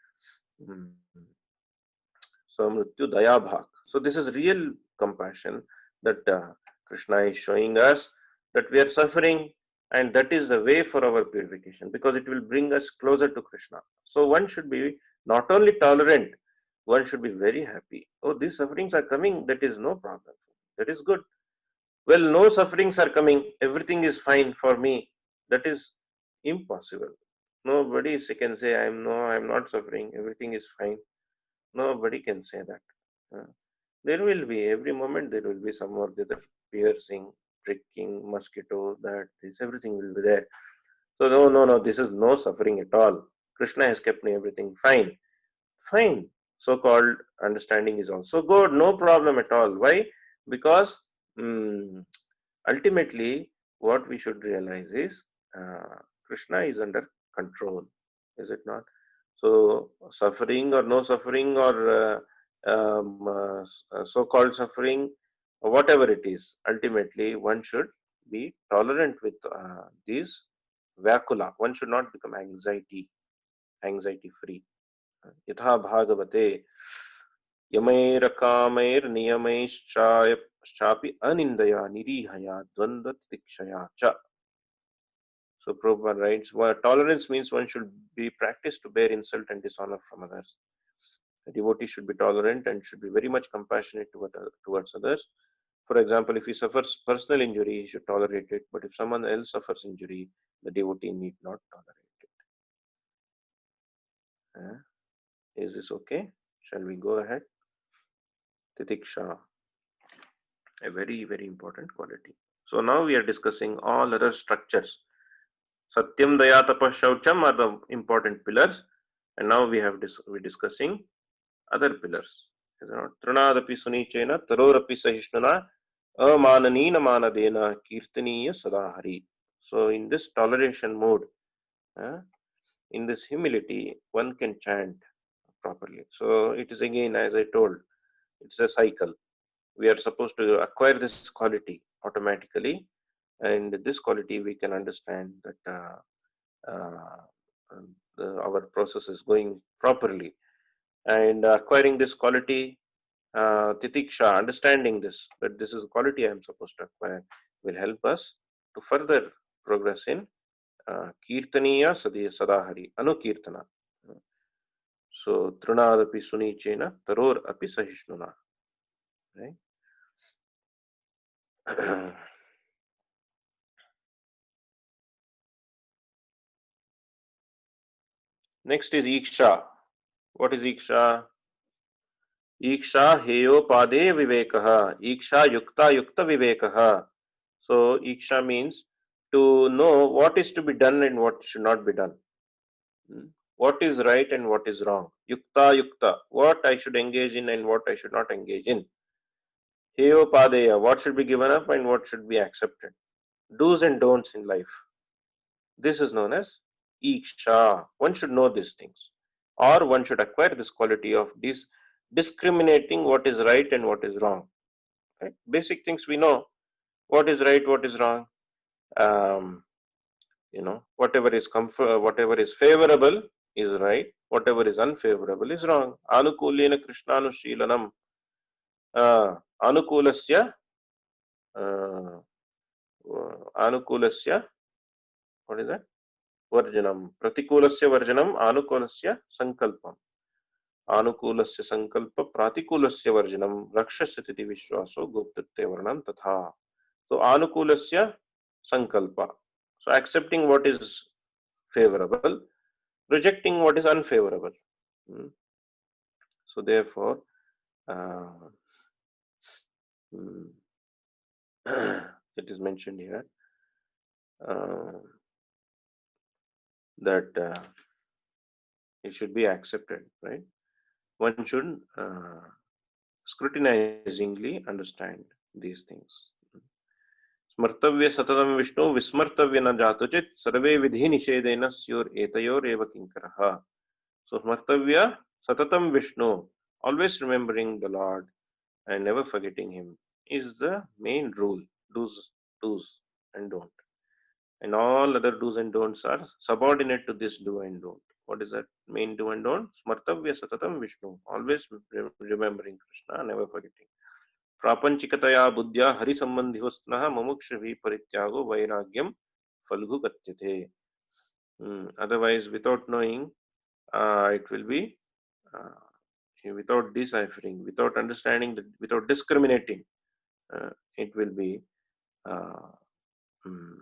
samrityu dayabhak. So this is real compassion that Krishna is showing us that we are suffering and that is the way for our purification because it will bring us closer to Krishna. So one should be not only tolerant, one should be very happy. Oh, these sufferings are coming, that is no problem. That is good. Well, no sufferings are coming, everything is fine for me. That is impossible. Nobody can say I'm not suffering, everything is fine. Nobody can say that. There will be, every moment there will be some or the other piercing, pricking, mosquito, that, this, everything will be there. So no, this is no suffering at all. Krishna has kept me everything fine. Fine. So-called understanding is also good, no problem at all. Why? Because ultimately what we should realize is Krishna is under control, is it not? So suffering or no suffering or so-called suffering, or whatever it is, ultimately one should be tolerant with these vakula. One should not become anxiety free. Yatha bhagavate yamair kamair niyamaischapi anindaya nirihaya dvanda titikṣaya cha. So Prabhupada writes, well, tolerance means one should be practiced to bear insult and dishonor from others. A devotee should be tolerant and should be very much compassionate towards others. For example, if he suffers personal injury, he should tolerate it. But if someone else suffers injury, the devotee need not tolerate it. Is this okay? Shall we go ahead? Titikṣā, a very, very important quality. So now we are discussing all other structures. Satyam, Daya, Tapaḥ, Śaucam are the important pillars. And now we're discussing other pillars. Trunadapi sunichena tarorapi sahishnuna amananina manadena kirtaniya sadahari. So in this toleration mode, in this humility, one can chant properly. So it is again, as I told, it's a cycle. We are supposed to acquire this quality automatically, and this quality we can understand that our process is going properly. And acquiring this quality, titikṣā, understanding this, that this is a quality I am supposed to acquire, will help us to further progress in kirtaniya sadahari, anukirtana. So, trunadapi sunichena taror api sahishnuna. Right? Next is īkṣā. What is īkṣā? Īkṣā heyo pade vivekaha. Īkṣā yukta vivekaha. So īkṣā means to know what is to be done and what should not be done. What is right and what is wrong. Yukta, what I should engage in and what I should not engage in. Heyo padeya, what should be given up and what should be accepted. Do's and don'ts in life. This is known as īkṣā. One should know these things. or one should acquire this quality of discriminating what is right and what is wrong. Right? Basic things we know: what is right, what is wrong. Um, whatever is whatever is favorable is right, whatever is unfavorable is wrong. Anukulena Krishnanushilanam, anukulasya, uh, anukulasya, what is that? Varjanam. Pratikulasya varjanam, anukulasya sankalpam. Anukulasya sankalpa, pratikulasya varjanam, rakshasyati vishwaso guptatte varnam tatha. So, anukulasya sankalpa. So, accepting what is favorable, rejecting what is unfavorable. Hmm. So, therefore, uh, it is mentioned here that it should be accepted, right? One should scrutinizingly understand these things. स्मर्तव्य सततं विष्णु विस्मर्तव्य न जातुचित सर्वे विधि निषेधेन sure एतयोर एव किंकरः. So smartavya satatam Vishnu, always remembering the Lord and never forgetting Him, is the main rule. Do's and don't. And all other do's and don'ts are subordinate to this do and don't. What is that main do and don't? Smartavya satatam Vishnu, always remembering Krishna, never forgetting. Prapanchikataya buddhya hari sambandhivastnaha mumukshvi viparyaya-īhā vairagyam falgu katyate. Otherwise, without knowing, it will be without deciphering, without understanding, without discriminating, it will be uh, mm,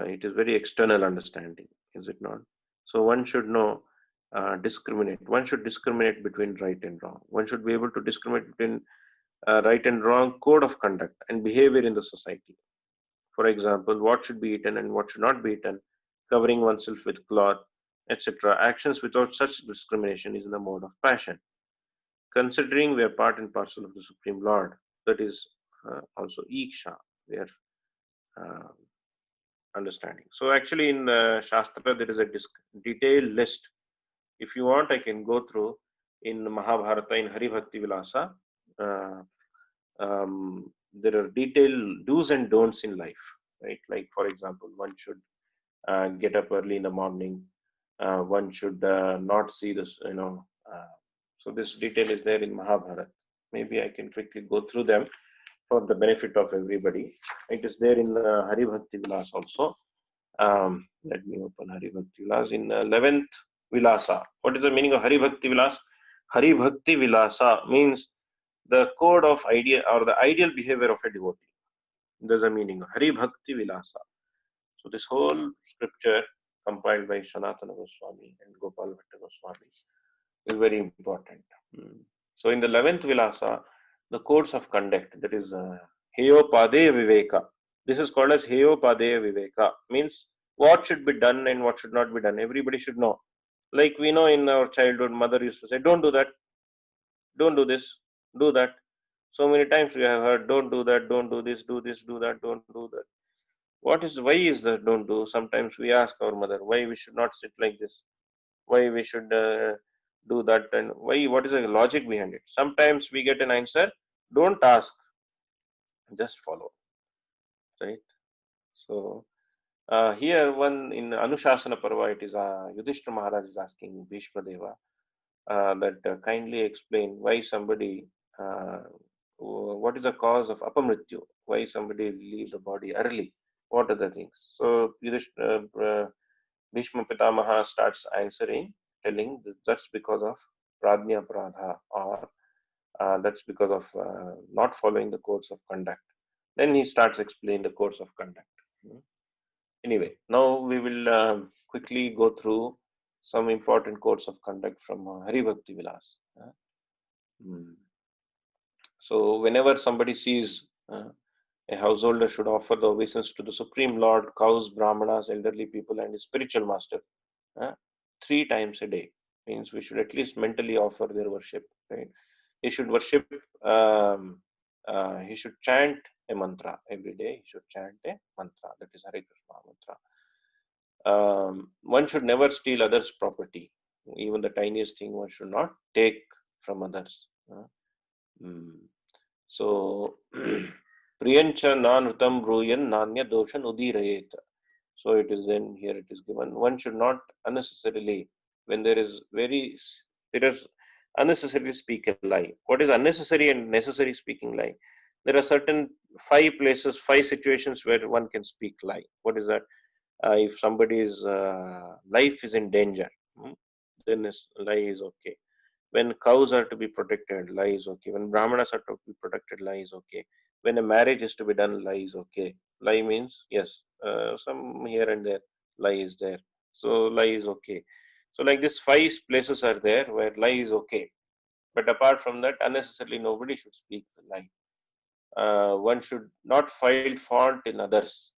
it is very external understanding, is it not? So one should know, discriminate. One should discriminate between right and wrong. One should be able to discriminate between right and wrong code of conduct and behavior in the society. For example, what should be eaten and what should not be eaten, covering oneself with cloth, etc. Actions without such discrimination is in the mode of passion. Considering we are part and parcel of the Supreme Lord, that is also īkṣā, we are uh, understanding. So actually in the Shastra there is a detailed list. If you want, I can go through in Mahabharata, in Hari Bhakti Vilasa. There are detailed do's and don'ts in life, right? Like for example, one should get up early in the morning. One should not see this, so this detail is there in Mahabharata. Maybe I can quickly go through them for the benefit of everybody. It is there in Hari Bhakti Vilas also. Let me open Hari Bhakti Vilas in 11th Vilasa. What is the meaning of Hari Bhakti Vilas? Hari Bhakti Vilasa means the code of idea or the ideal behavior of a devotee. There's a meaning. Hari Bhakti Vilasa. So this whole scripture compiled by Sanatana Goswami and Gopal Bhatta Goswami is very important. So in the 11th Vilasa, the codes of conduct, that is Heyopadeya Viveka. This is called as Heyopadeya Viveka, means what should be done and what should not be done. Everybody should know. Like we know in our childhood, mother used to say, don't do that, don't do this, do that. So many times we have heard, don't do that, don't do this, do that, don't do that. Why is that don't do? Sometimes we ask our mother why we should not sit like this, why we should do that, and why, what is the logic behind it. Sometimes we get an answer, don't ask, just follow, right? So here one in Anushasana Parva, it is Yudhishthira Maharaj is asking Bhishma Deva that kindly explain why somebody, what is the cause of apamrityu, why somebody leaves the body early, what are the things. So Bhishma Pitamaha starts answering, telling that that's because of pradnya pradha, or that's because of not following the codes of conduct. Then he starts explaining the codes of conduct. Anyway, now we will quickly go through some important codes of conduct from Hari Bhakti Vilas. So whenever somebody sees a householder should offer the obeisance to the Supreme Lord, cows, brahmanas, elderly people, and his spiritual master 3 times a day. Means we should at least mentally offer their worship. Right? He should worship. He should chant a mantra every day. He should chant a mantra, that is Hare Krishna mantra. One should never steal others' property. Even the tiniest thing one should not take from others. Mm. So, priyancha nanrutam bruyan nanya doshan udirayet. So it is then here it is given. One should not unnecessarily, when there is unnecessarily speak a lie. What is unnecessary and necessary speaking lie? There are certain 5 places, 5 situations where one can speak lie. What is that? If somebody's life is in danger, then lie is okay. When cows are to be protected, lie is okay. When brahmanas are to be protected, lie is okay. When a marriage is to be done, lie is okay. Lie means yes, some here and there lie is there. So lie is okay. So like this, 5 places are there where lie is okay. But apart from that, unnecessarily nobody should speak the lie. One should not find fault in others,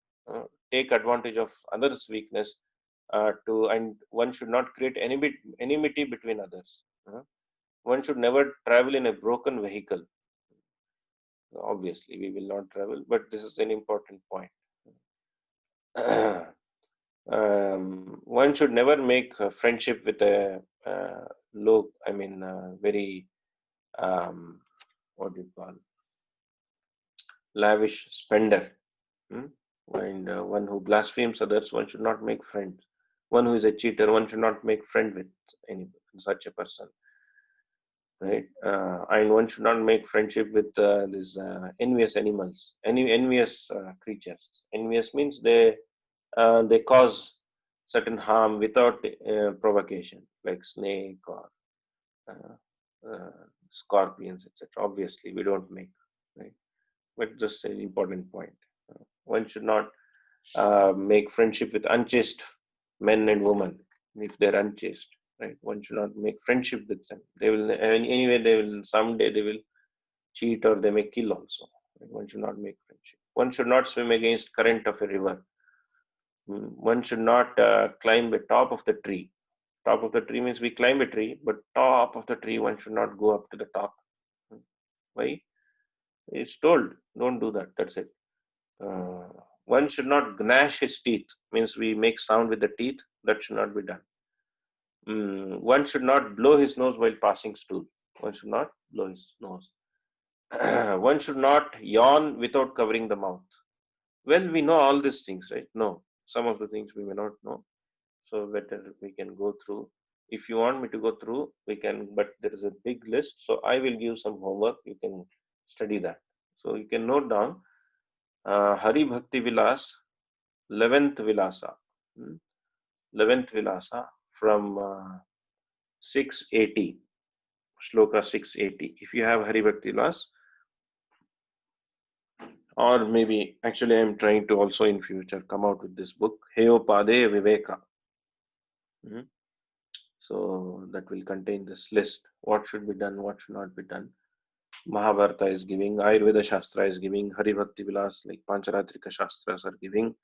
take advantage of others' weakness, and one should not create enmity between others. One should never travel in a broken vehicle. Obviously, we will not travel, but this is an important point. One should never make a friendship with a very, what do you call, lavish spender. Hmm? And one who blasphemes others, one should not make friends. One who is a cheater, one should not make friend with any such a person. Right? And one should not make friendship with these envious animals, envious creatures. Envious means they cause certain harm without provocation, like snake or scorpions, etc. Obviously, we don't make, right? But just an important point. One should not make friendship with unchaste men and women if they're unchaste, right? One should not make friendship with them. They will anyway. They will someday. They will cheat or they may kill also. Right? One should not make friendship. One should not swim against current of a river. One should not climb the top of the tree. Top of the tree means we climb a tree, but top of the tree one should not go up to the top. Why? It's told, don't do that. That's it. Uh, One should not gnash his teeth. Means we make sound with the teeth. That should not be done. One should not blow his nose while passing stool. One should not blow his nose. One should not yawn without covering the mouth. Well, we know all these things, right? No, some of the things we may not know. So better we can go through. If you want me to go through, we can, but there is a big list. So I will give some homework. You can study that. So you can note down Hari Bhakti Vilas, 11th Vilasa. 11th Vilasa from 680, Shloka 680. If you have Hari Bhakti Vilas, or maybe actually I'm trying to also in future come out with this book, Heyo Pade Viveka. So that will contain this list. What should be done, what should not be done. Mahabharata is giving, Ayurveda Shastra is giving, Hari Bhakti Vilas, like Pancharatrika Shastras are giving.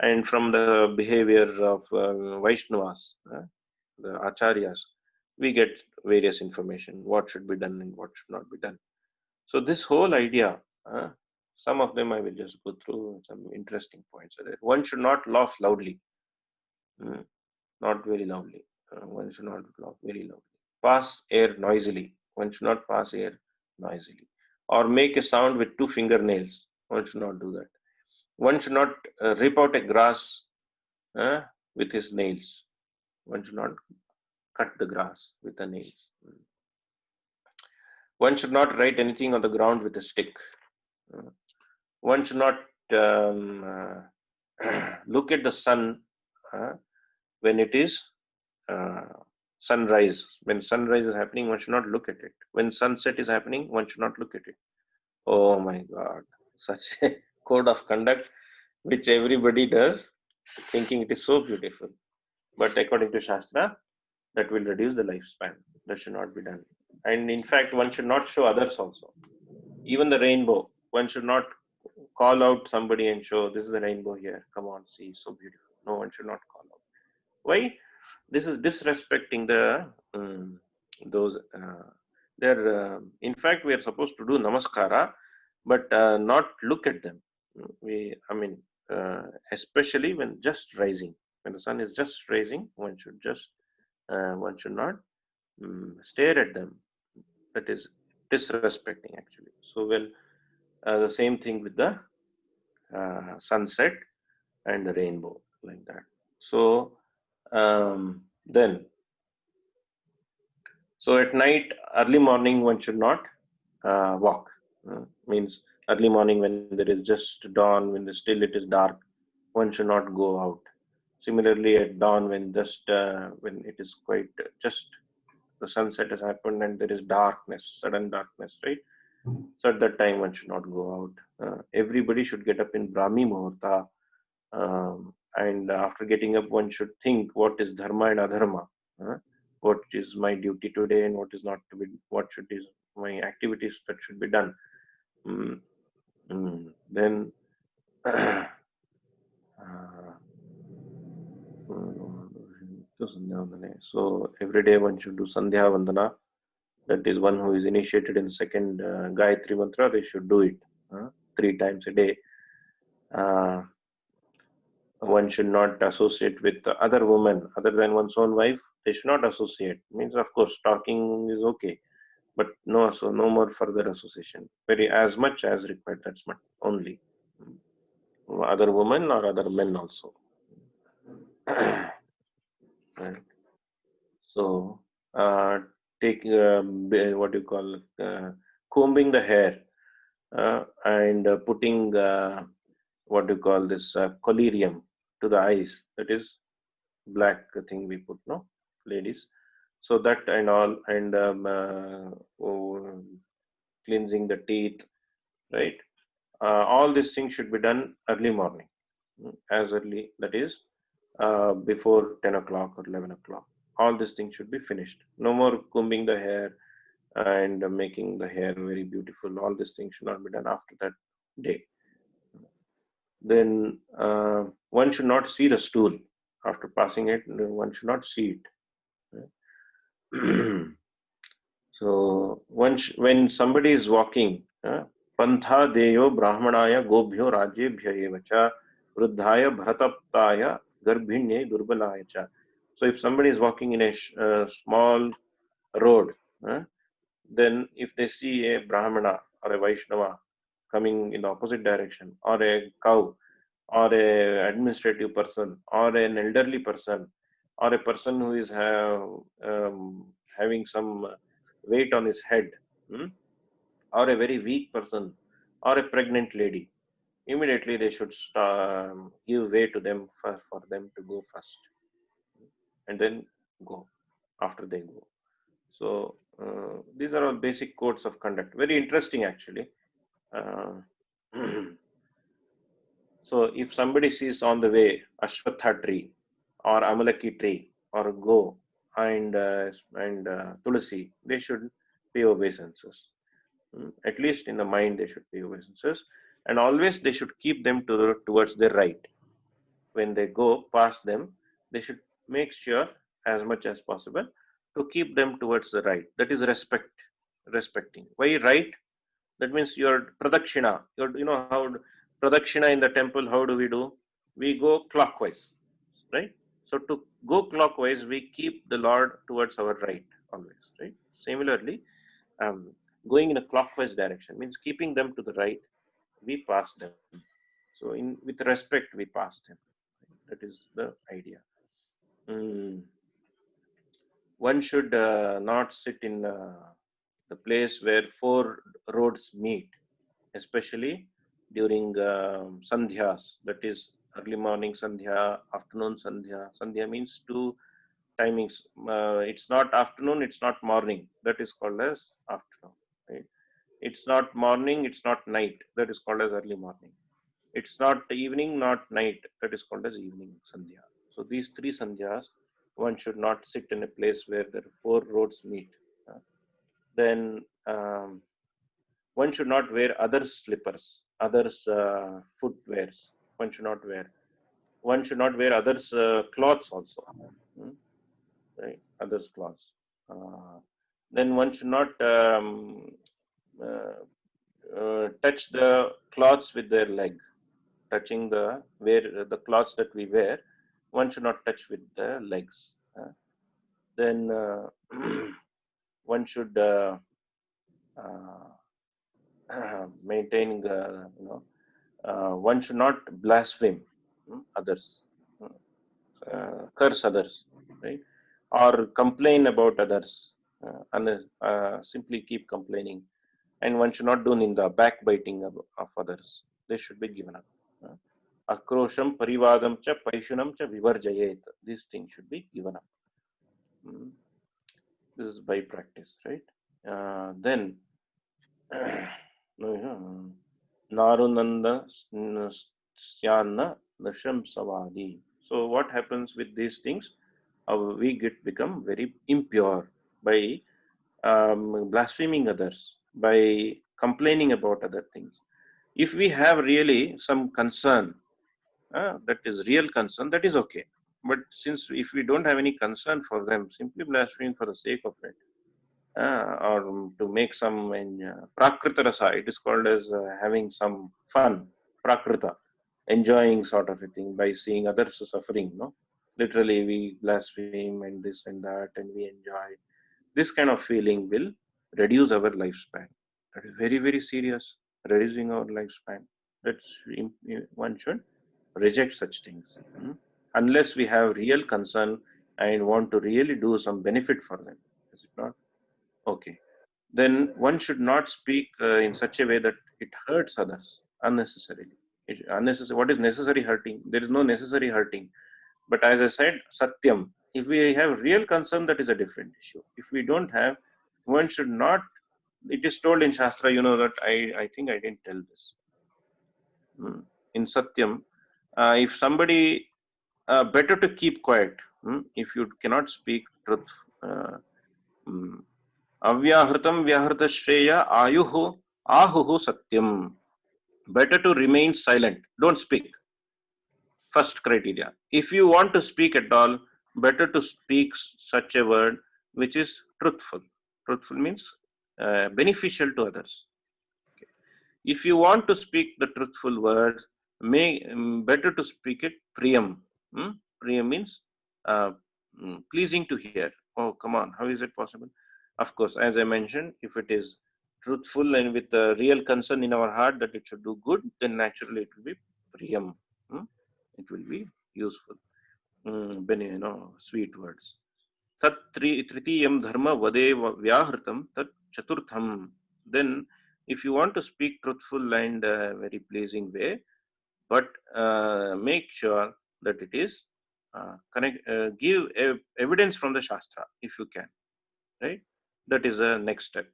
And from the behavior of Vaishnavas, the Acharyas, we get various information, what should be done and what should not be done. So this whole idea, some of them I will just go through, some interesting points are there. One should not laugh loudly, not very loudly. One should not laugh very loudly. Pass air noisily. One should not pass air noisily. Or make a sound with 2 fingernails. One should not do that. One should not rip out a grass with his nails. One should not cut the grass with the nails. One should not write anything on the ground with a stick. One should not look at the sun when it is sunrise. When sunrise is happening, one should not look at it. When sunset is happening, one should not look at it. Oh my God, such a code of conduct which everybody does, thinking it is so beautiful. But according to Shastra, that will reduce the lifespan. That should not be done. And in fact, one should not show others also. Even the rainbow, one should not call out somebody and show this is a rainbow here. Come on, see, so beautiful. No, one should not call out. Why? This is disrespecting the those. They're in fact we are supposed to do namaskara, but not look at them. Especially when just rising, when the sun is just rising, one should just One should not stare at them. That is disrespecting actually. So well, the same thing with the sunset and the rainbow, like that. So then, so at night, early morning, one should not walk. Means early morning when there is just dawn, when still it is dark, one should not go out. Similarly, at dawn, when just when it is quite just the sunset has happened and there is darkness, sudden darkness, right? So at that time, one should not go out. Everybody should get up in Brahmi Muhurta, and after getting up, one should think what is dharma and adharma, uh, what is my duty today and what is not to be, what should is my activities that should be done. Mm, then uh, so every day one should do Sandhya Vandana. That is one who is initiated in second Gayatri Mantra. They should do it 3 times a day. One should not associate with other women other than one's own wife. They should not associate. Means of course talking is okay, but no, so no more further association. Very as much as required. That's much only. Other women or other men also. Right. So take what you call combing the hair and putting what do you call this collyrium to the eyes. That is black thing we put, no, ladies. So that and all, and cleansing the teeth, right? All these things should be done early morning, as early, that is before 10 o'clock or 11 o'clock. All these things should be finished. No more combing the hair and making the hair very beautiful. All these things should not be done after that day. Then one should not see the stool after passing it. One should not see it. So when somebody is walking, pantha deyo brahmanaya gobhyo rajyebhya evacha vruddhaya bharataptaya garbhinye durbalaya cha. So if somebody is walking in a small road, then if they see a brahmana or a vaishnava coming in the opposite direction, or a cow, or a administrative person, or an elderly person, or a person who is having some weight on his head, or a very weak person, or a pregnant lady, immediately they should give way to them for them to go first, and then go after they go. So these are all basic codes of conduct. Very interesting, actually. Uh, so if somebody sees on the way Ashwatha tree or Amalaki tree or go and Tulasi, they should pay obeisances. At least in the mind, they should pay obeisances, and always they should keep them towards their right. When they go past them, they should make sure as much as possible to keep them towards the right. That is respecting. Why right? That means your pradakshina. You know how pradakshina in the temple, how do we do? We go clockwise, right? So to go clockwise, we keep the Lord towards our right always, right? Similarly, um, going in a clockwise direction means keeping them to the right, we pass them. So with respect, we pass them. That is the idea. Mm. One should not sit in the place where 4 roads meet, especially during sandhyas, that is early morning sandhya, afternoon sandhya. Sandhya means 2 timings. It's not afternoon, it's not morning. That is called as afternoon. Right? It's not morning, it's not night. That is called as early morning. It's not evening, not night. That is called as evening sandhya. So these 3 sandhyas, one should not sit in a place where there are 4 roads meet. Then one should not wear others' slippers, others' footwears. One should not wear. One should not wear others' clothes also. Right, others' clothes. Then one should not uh, touch the cloths with their leg. Touching the cloths that we wear, one should not touch with the legs. Then one should maintain, one should not blaspheme others, curse others, right? Or complain about others, simply keep complaining. And one should not do ninda, backbiting of others. They should be given up. Akrosham, parivadam cha, paishunam cha, vivarjayet. These things should be given up. This is by practice, right? Then narunanda syana nasham savadi. So what happens with these things? We become very impure by blaspheming others, by complaining about other things. If we have really some concern, that is real concern, that is okay. But since if we don't have any concern for them, simply blaspheming for the sake of it, or to make some prakrita rasa, it is called as having some fun, prakrita, enjoying sort of a thing by seeing others suffering. No, literally we blaspheme and this and that, and we enjoy. This kind of feeling will reduce our lifespan. That is very, very serious, reducing our lifespan. That's one should reject such things, unless we have real concern and want to really do some benefit for them. Is it not? Okay. Then one should not speak in such a way that it hurts others unnecessarily. Unnecessary. What is necessary hurting? There is no necessary hurting. But as I said, satyam. If we have real concern, that is a different issue. If we don't have, one should not. It is told in Shastra, that I think I didn't tell this. In Satyam, if somebody, better to keep quiet. If you cannot speak truth. Avyahritam vyahrita shreya ayuhu ahuhu satyam. Better to remain silent. Don't speak. First criteria. If you want to speak at all, better to speak such a word which is truthful. Truthful means beneficial to others. Okay. If you want to speak the truthful words, better to speak it priyam. Priyam means pleasing to hear. Oh, come on, how is it possible? Of course, as I mentioned, if it is truthful and with a real concern in our heart that it should do good, then naturally it will be priyam. It will be useful. Sweet words. Tat tritiyam dharma vade vyahritam tat chaturtham. Then, if you want to speak truthful and very pleasing way, but make sure that it is give evidence from the Shastra if you can, right? That is the next step.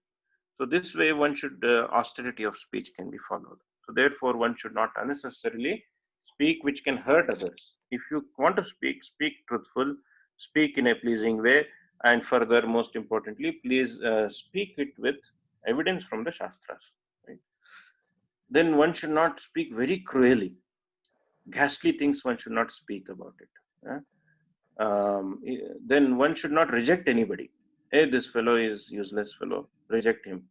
So this way one should, austerity of speech can be followed. So therefore one should not unnecessarily speak which can hurt others. If you want to speak, speak truthful, speak in a pleasing way, and further, most importantly, please speak it with evidence from the Shastras. Right? Then one should not speak very cruelly. Ghastly things one should not speak about it. Then one should not reject anybody. Hey, this fellow is useless fellow, reject him.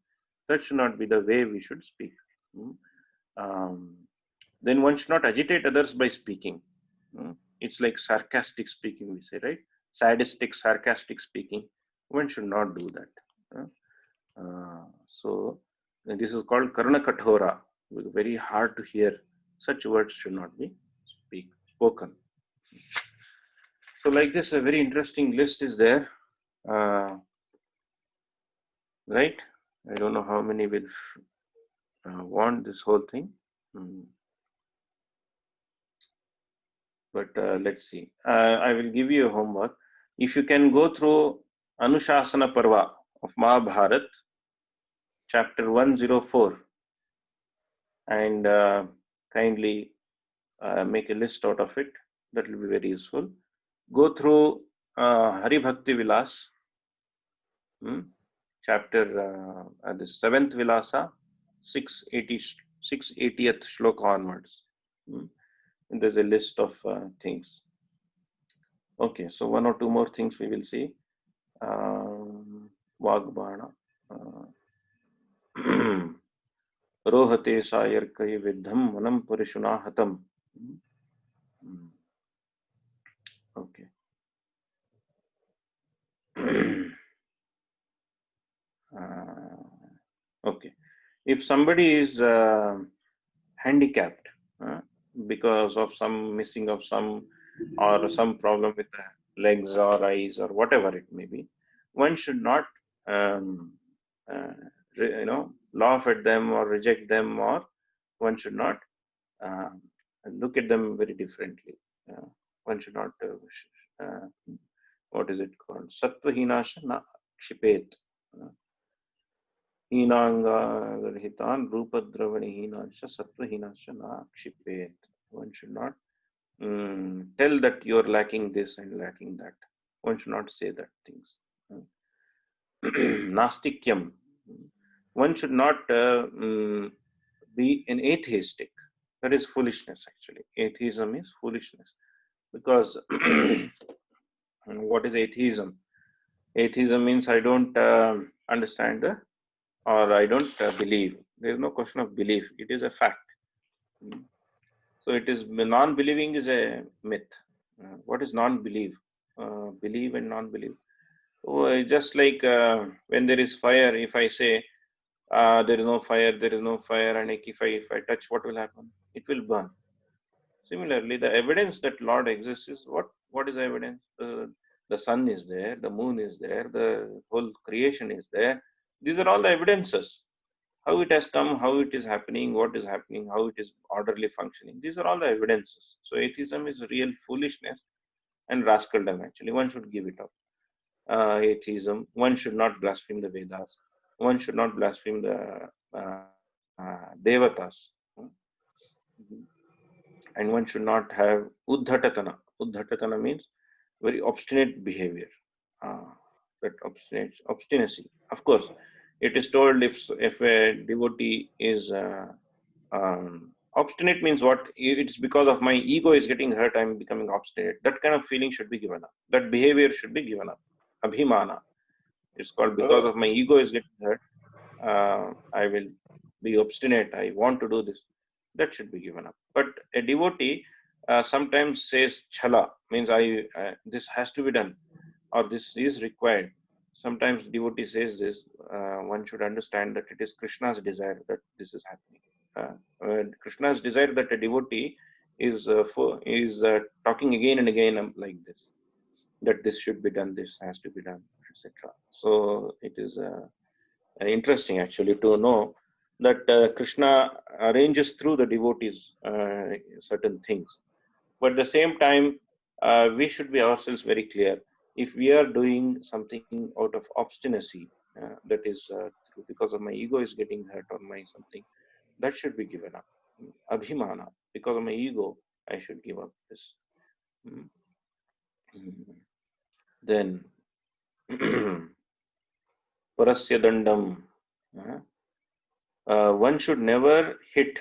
That should not be the way we should speak. Then one should not agitate others by speaking. It's like sarcastic speaking, we say, right? Sadistic, sarcastic speaking. One should not do that. So this is called karna kathora, very hard to hear. Such words should not be spoken. So like this, a very interesting list is there. Right? I don't know how many will want this whole thing. But let's see. I will give you a homework. If you can go through Anushasana Parva of Mahabharat, chapter 104, and kindly make a list out of it, that will be very useful. Go through Hari Bhakti Vilas, chapter the 7th Vilasa, 680th shloka onwards. And there's a list of things. Okay, so one or two more things we will see. Vagbana. Rohate sayarkai vidham manam parishunahatam. Okay. Okay. If somebody is handicapped because of some missing of some or some problem with the legs or eyes or whatever it may be, one should not um, uh, laugh at them or reject them, or one should not uh, look at them very differently. One should not what is it called, sattva hinasha na kshipet, हीनांगाहितान रूपद्रवणी हीनांश सत्वहीनांश na kshipet. One should not tell that you are lacking this and lacking that. One should not say that things. Nastikyam. One should not be an atheistic. That is foolishness actually. Atheism is foolishness. Because what is atheism? Atheism means I don't understand the, or I don't believe. There is no question of belief. It is a fact. So it is, non-believing is a myth. What is non-belief? Believe and non-believe. Oh, just like when there is fire, if I say there is no fire, there is no fire, and if I touch, what will happen? It will burn. Similarly, the evidence that Lord exists is what? What is the evidence? The sun is there, the moon is there, the whole creation is there. These are all the evidences. How it has come, how it is happening, what is happening, how it is orderly functioning. These are all the evidences. So atheism is real foolishness and rascaldom actually. One should give it up. Atheism, one should not blaspheme the Vedas. One should not blaspheme the devatas. And one should not have uddhatatana. Uddhatatana means very obstinate behavior. That obstinacy. Of course, it is told if a devotee is obstinate means what? It's because of my ego is getting hurt, I'm becoming obstinate. That kind of feeling should be given up. That behavior should be given up. Abhimana. It's called because of my ego is getting hurt. I will be obstinate. I want to do this. That should be given up. But a devotee sometimes says chala, means this has to be done, or this is required. Sometimes devotee says this. One should understand that it is Krishna's desire that this is happening. Krishna's desire that a devotee is talking again and again like this, that this should be done, this has to be done, etc. So it is interesting actually to know that Krishna arranges through the devotees certain things. But at the same time, we should be ourselves very clear. If we are doing something out of obstinacy, that is because of my ego is getting hurt or my something, that should be given up. Abhimana, because of my ego, I should give up this. Then parasya dandam. One should never hit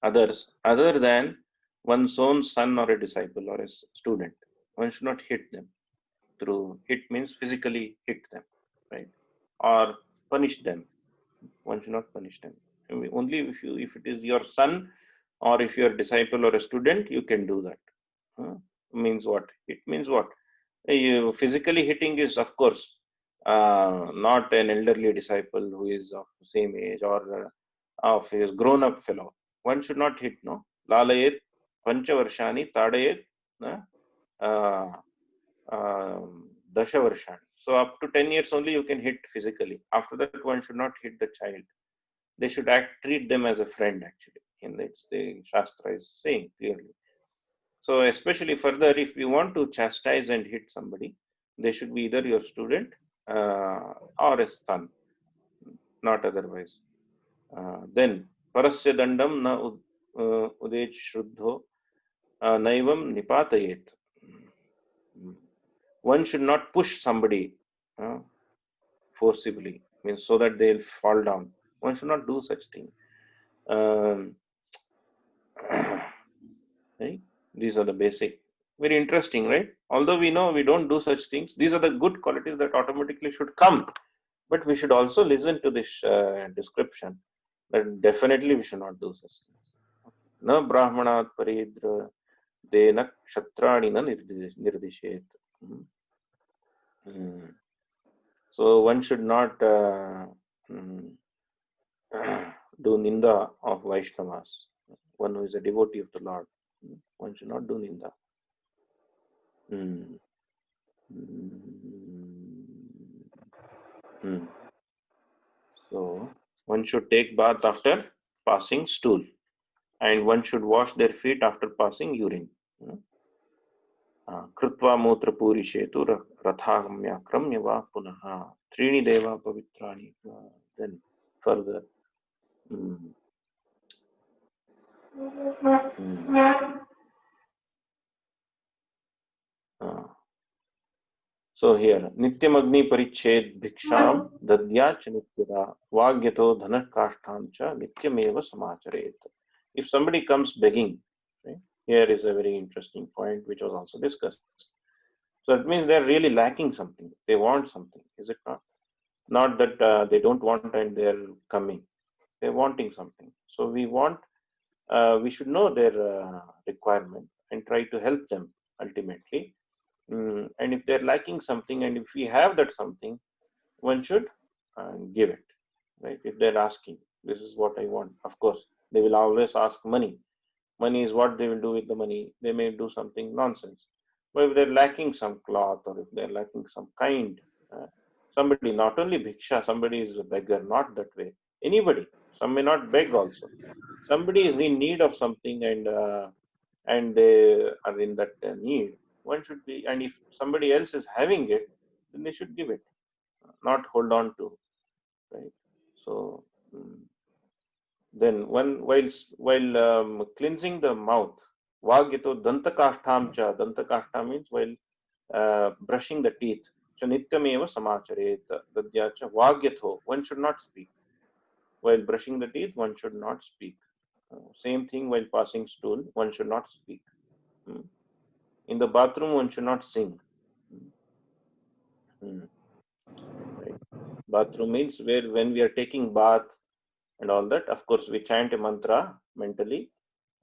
others other than one's own son or a disciple or a student. One should not hit them. Through hit means physically hit them, right? Or punish them. One should not punish them. Only if it is your son or if you are a disciple or a student, you can do that. Means what? It means what? Physically hitting is, of course, not an elderly disciple who is of the same age or of his grown-up fellow. One should not hit, no? Lalayet panchavarshani tadayet dashavarshani. So up to 10 years only you can hit physically. After that, one should not hit the child. They should treat them as a friend actually. And that's the Shastra is saying clearly. So especially further, if you want to chastise and hit somebody, they should be either your student or a son, not otherwise. Then parasya dandam na udej shruddho naivam nipatayet. One should not push somebody forcibly, means so that they'll fall down. One should not do such thing. Right? These are the basic. Very interesting, right? Although we know we don't do such things, these are the good qualities that automatically should come. But we should also listen to this description that definitely we should not do such things. Na brahmanat paridra dena kshatrani na nirdishet. So one should not do ninda of Vaishnavas. One who is a devotee of the Lord, one should not do ninda. So one should take bath after passing stool, and one should wash their feet after passing urine. Krutva mutra purishetu rathagamyakrmya va punaha trini deva pavitrani. Then further. So here, Nityam Agni Pariched Bhiksham Dadya cha Nityada Vagyato Dhanakashtham cha Nityameva Samacharet. If somebody comes begging, right, here is a very interesting point which was also discussed. So it means they're really lacking something. They want something, is it not? Not that they don't want and they're coming. They're wanting something. So we should know their requirement and try to help them ultimately. And if they're lacking something, and if we have that something, one should give it, right? If they're asking, this is what I want. Of course, they will always ask money. Money is what they will do with the money. They may do something nonsense. But if they're lacking some cloth, or if they're lacking some kind, somebody, not only bhiksha, somebody is a beggar, not that way. Anybody, some may not beg also. Somebody is in need of something, and they are in that need. One should be, and if somebody else is having it, then they should give it, not hold on to, right? So then while cleansing the mouth, Vagyato dantakashtham cha. Dantakashta means while brushing the teeth. Cha nityameva samacharet. Dadya cha Vagyatho. One should not speak. While brushing the teeth, one should not speak. Same thing while passing stool, one should not speak. In the bathroom, one should not sing. Right. Bathroom means where when we are taking bath and all that, of course, we chant a mantra mentally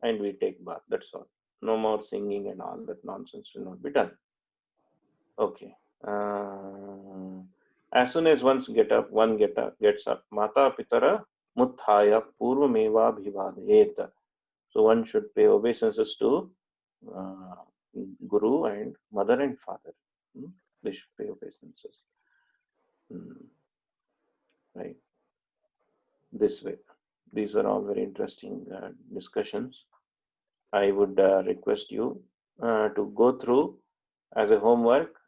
and we take bath. That's all. No more singing and all that nonsense will not be done. Okay. As soon as one gets up, Mata Pitara Mutthaya Purvameva Bhivadhet. So one should pay obeisances to Guru and mother and father. They should pay obeisances. Right. This way. These are all very interesting discussions. I would request you to go through as a homework.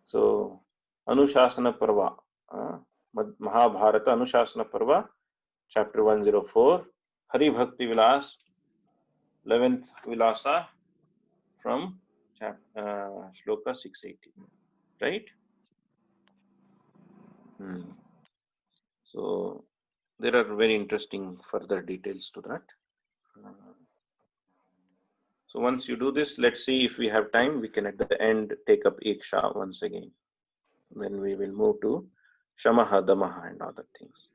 So, Anushasana Parva, Mahabharata Anushasana Parva, chapter 104, Hari Bhakti Vilas, 11th Vilasa from Shloka 680. Right? So, there are very interesting further details to that. So once you do this, let's see if we have time, we can at the end take up īkṣā once again. Then we will move to śamaḥ, damaḥ and other things.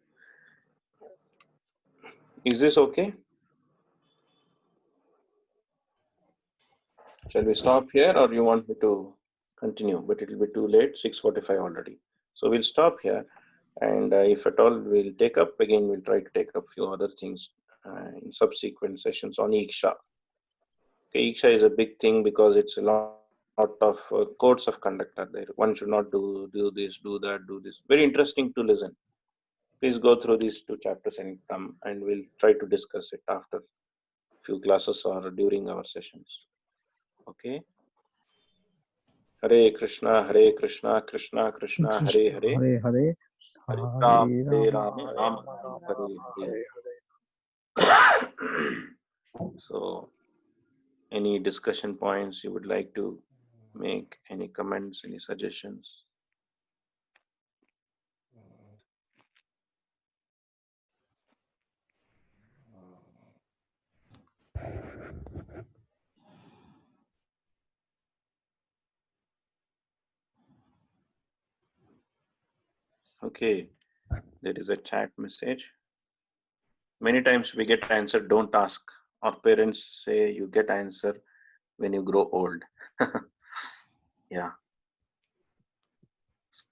Is this okay? Shall we stop here or you want me to continue? But it will be too late, 6:45 already. So we'll stop here, and if at all we'll take up, again we'll try to take up a few other things in subsequent sessions on īkṣā. Okay, īkṣā is a big thing because it's a lot of codes of conduct are there. One should not do this, do that, do this. Very interesting to listen. Please go through these 2 chapters and come, and we'll try to discuss it after few classes or during our sessions. Okay. Hare Krishna, Krishna Krishna, Hare Hare, Hare Hare, Hare Hare Rama, Rama, Rama Rama Rama, Rama, Hare Hare Hare. So, any discussion points you would like to make, any comments, any suggestions? Okay, there is a chat message. Many times we get answer, don't ask. Our parents say you get answer when you grow old. Yeah.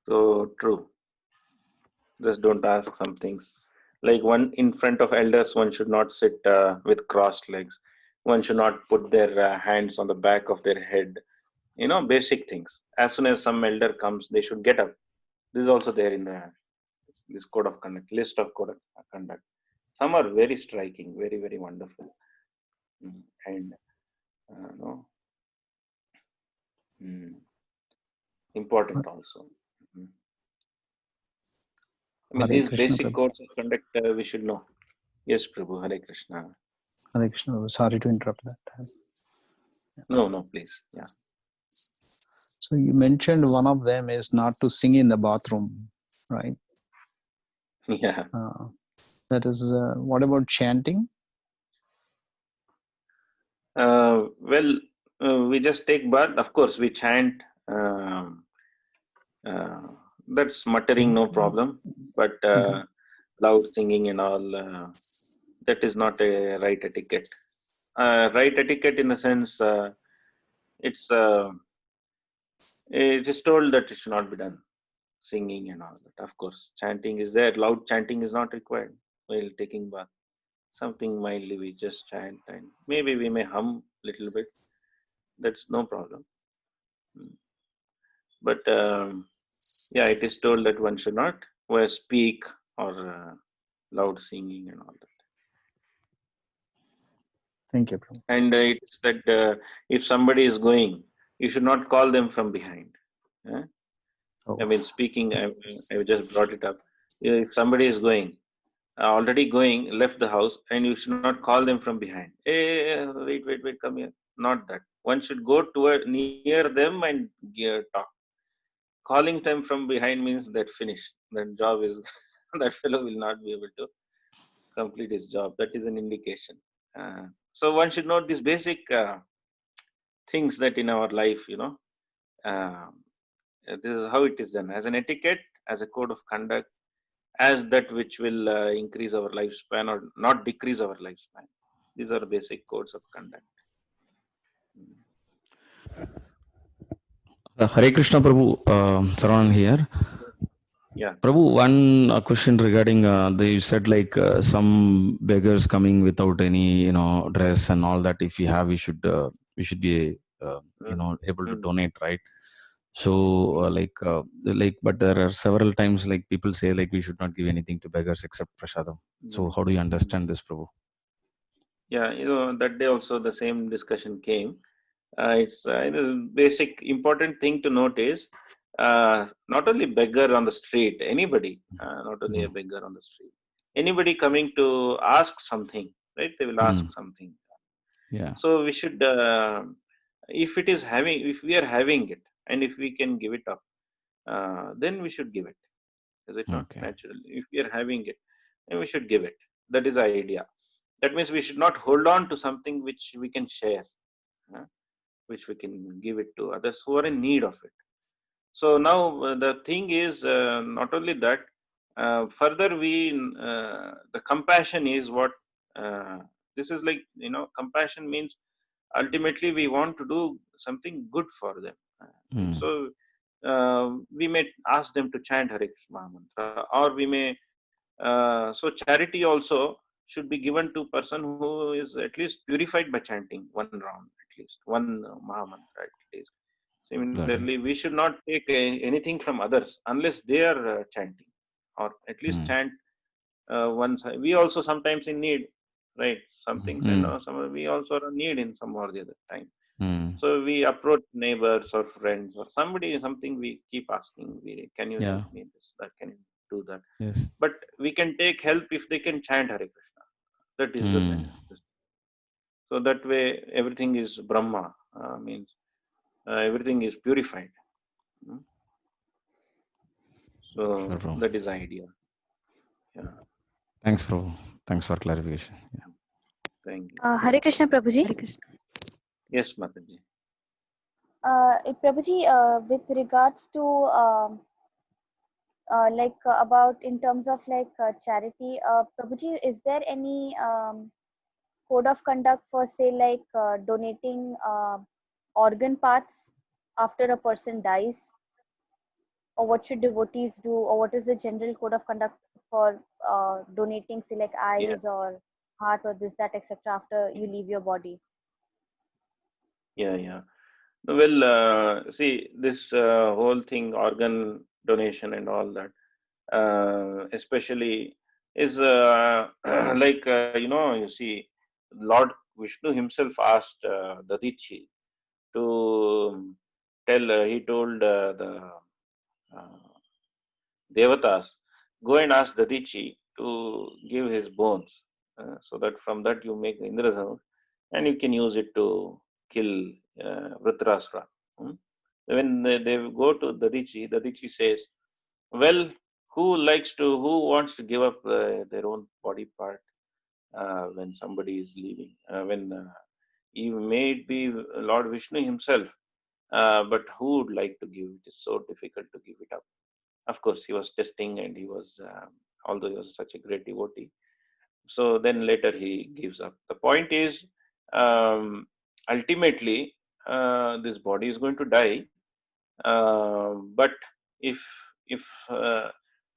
So true. Just don't ask some things. Like one in front of elders, one should not sit with crossed legs. One should not put their hands on the back of their head. Basic things. As soon as some elder comes, they should get up. This is also there in this code of conduct, list of code of conduct. Some are very striking, very, very wonderful. And no, important also. I mean, Hare these Krishna, basic Prabhu. codes of conduct we should know. Yes, Prabhu. Hare Krishna. Hare Krishna. Sorry to interrupt that. No, please. Yeah. So you mentioned one of them is not to sing in the bathroom, right? Yeah. That is, what about chanting? Well, we just take bath. Of course, we chant. That's muttering, no problem. But Okay. loud singing and all, that is not a right etiquette. Right etiquette in the sense, it's it is told that it should not be done. Singing and all that. Of course, chanting is there. Loud chanting is not required while taking bath. Something mildly we just chant, and maybe we may hum little bit. That's no problem. But yeah, it is told that one should not speak or loud singing and all that. Thank you, Prabhu. And it is that if somebody is going, you should not call them from behind. Oh. I mean, speaking, I just brought it up. If somebody is going, already going, left the house, and you should not call them from behind. Hey, wait, come here. Not that. One should go toward near them and talk. Calling them from behind means that finish. That job is that fellow will not be able to complete his job. That is an indication. So one should note these basic things that in our life, uh, this is how it is done as an etiquette, as a code of conduct, as that which will increase our lifespan or not decrease our lifespan. These are basic codes of conduct. Hare Krishna Prabhu, Saravanan here. Yeah. Prabhu, one question regarding they said like some beggars coming without any dress and all that. If we have, we should be able to donate, right? So but there are several times like people say like we should not give anything to beggars except prasadam. So how do you understand this, Prabhu? Yeah, that day also the same discussion came. It's the basic important thing to note is not only beggar on the street, anybody, not only a beggar on the street, anybody coming to ask something, right? They will ask something. Yeah. So we should, if we are having it, and if we can give it up, then we should give it. Is it not? Okay. Naturally? If we are having it, then we should give it. That is the idea. That means we should not hold on to something which we can share, which we can give it to others who are in need of it. So now the thing is not only that, further the compassion is what this is like, compassion means ultimately we want to do something good for them. So we may ask them to chant Hare Krishna mantra, or we may so charity also should be given to person who is at least purified by chanting one round, at least one Mahamantra at least. Similarly, we should not take anything from others unless they are chanting, or at least chant once. We also sometimes in need, right? Some things, we also are in need in some or the other time. So we approach neighbors or friends or somebody, something we keep asking, can you help me this, that, can you do that? Yes. But we can take help if they can chant Hare Krishna. That is the best. So that way everything is Brahma, means everything is purified. So sure, that is the idea. Yeah. Thanks, Prabhu. Thanks for clarification. Yeah. Thank you. Hare Krishna, Prabhuji. Yes, Mataji. Prabhuji, with regards to about in terms of charity, Prabhuji, is there any code of conduct for say donating organ parts after a person dies? or what should devotees do, or what is the general code of conduct for donating, say like Yeah, eyes or heart or this, that, etc. after you leave your body? yeah. Well, see, this whole thing, organ donation and all that, especially is like, you see, Lord Vishnu himself asked Dadichi to tell, he told the uh, Devatas, go and ask Dadichi to give his bones, so that from that you make Indrasam and you can use it to kill Vritrasura. Hmm. When they go to Dadichi, Dadichi says, well, who wants to give up their own body part when somebody is leaving? When even may it be Lord Vishnu himself, but who would like to give? It is so difficult to give it up. Of course, he was testing, and he was, although he was such a great devotee. So then later he gives up. The point is, ultimately, this body is going to die. But if if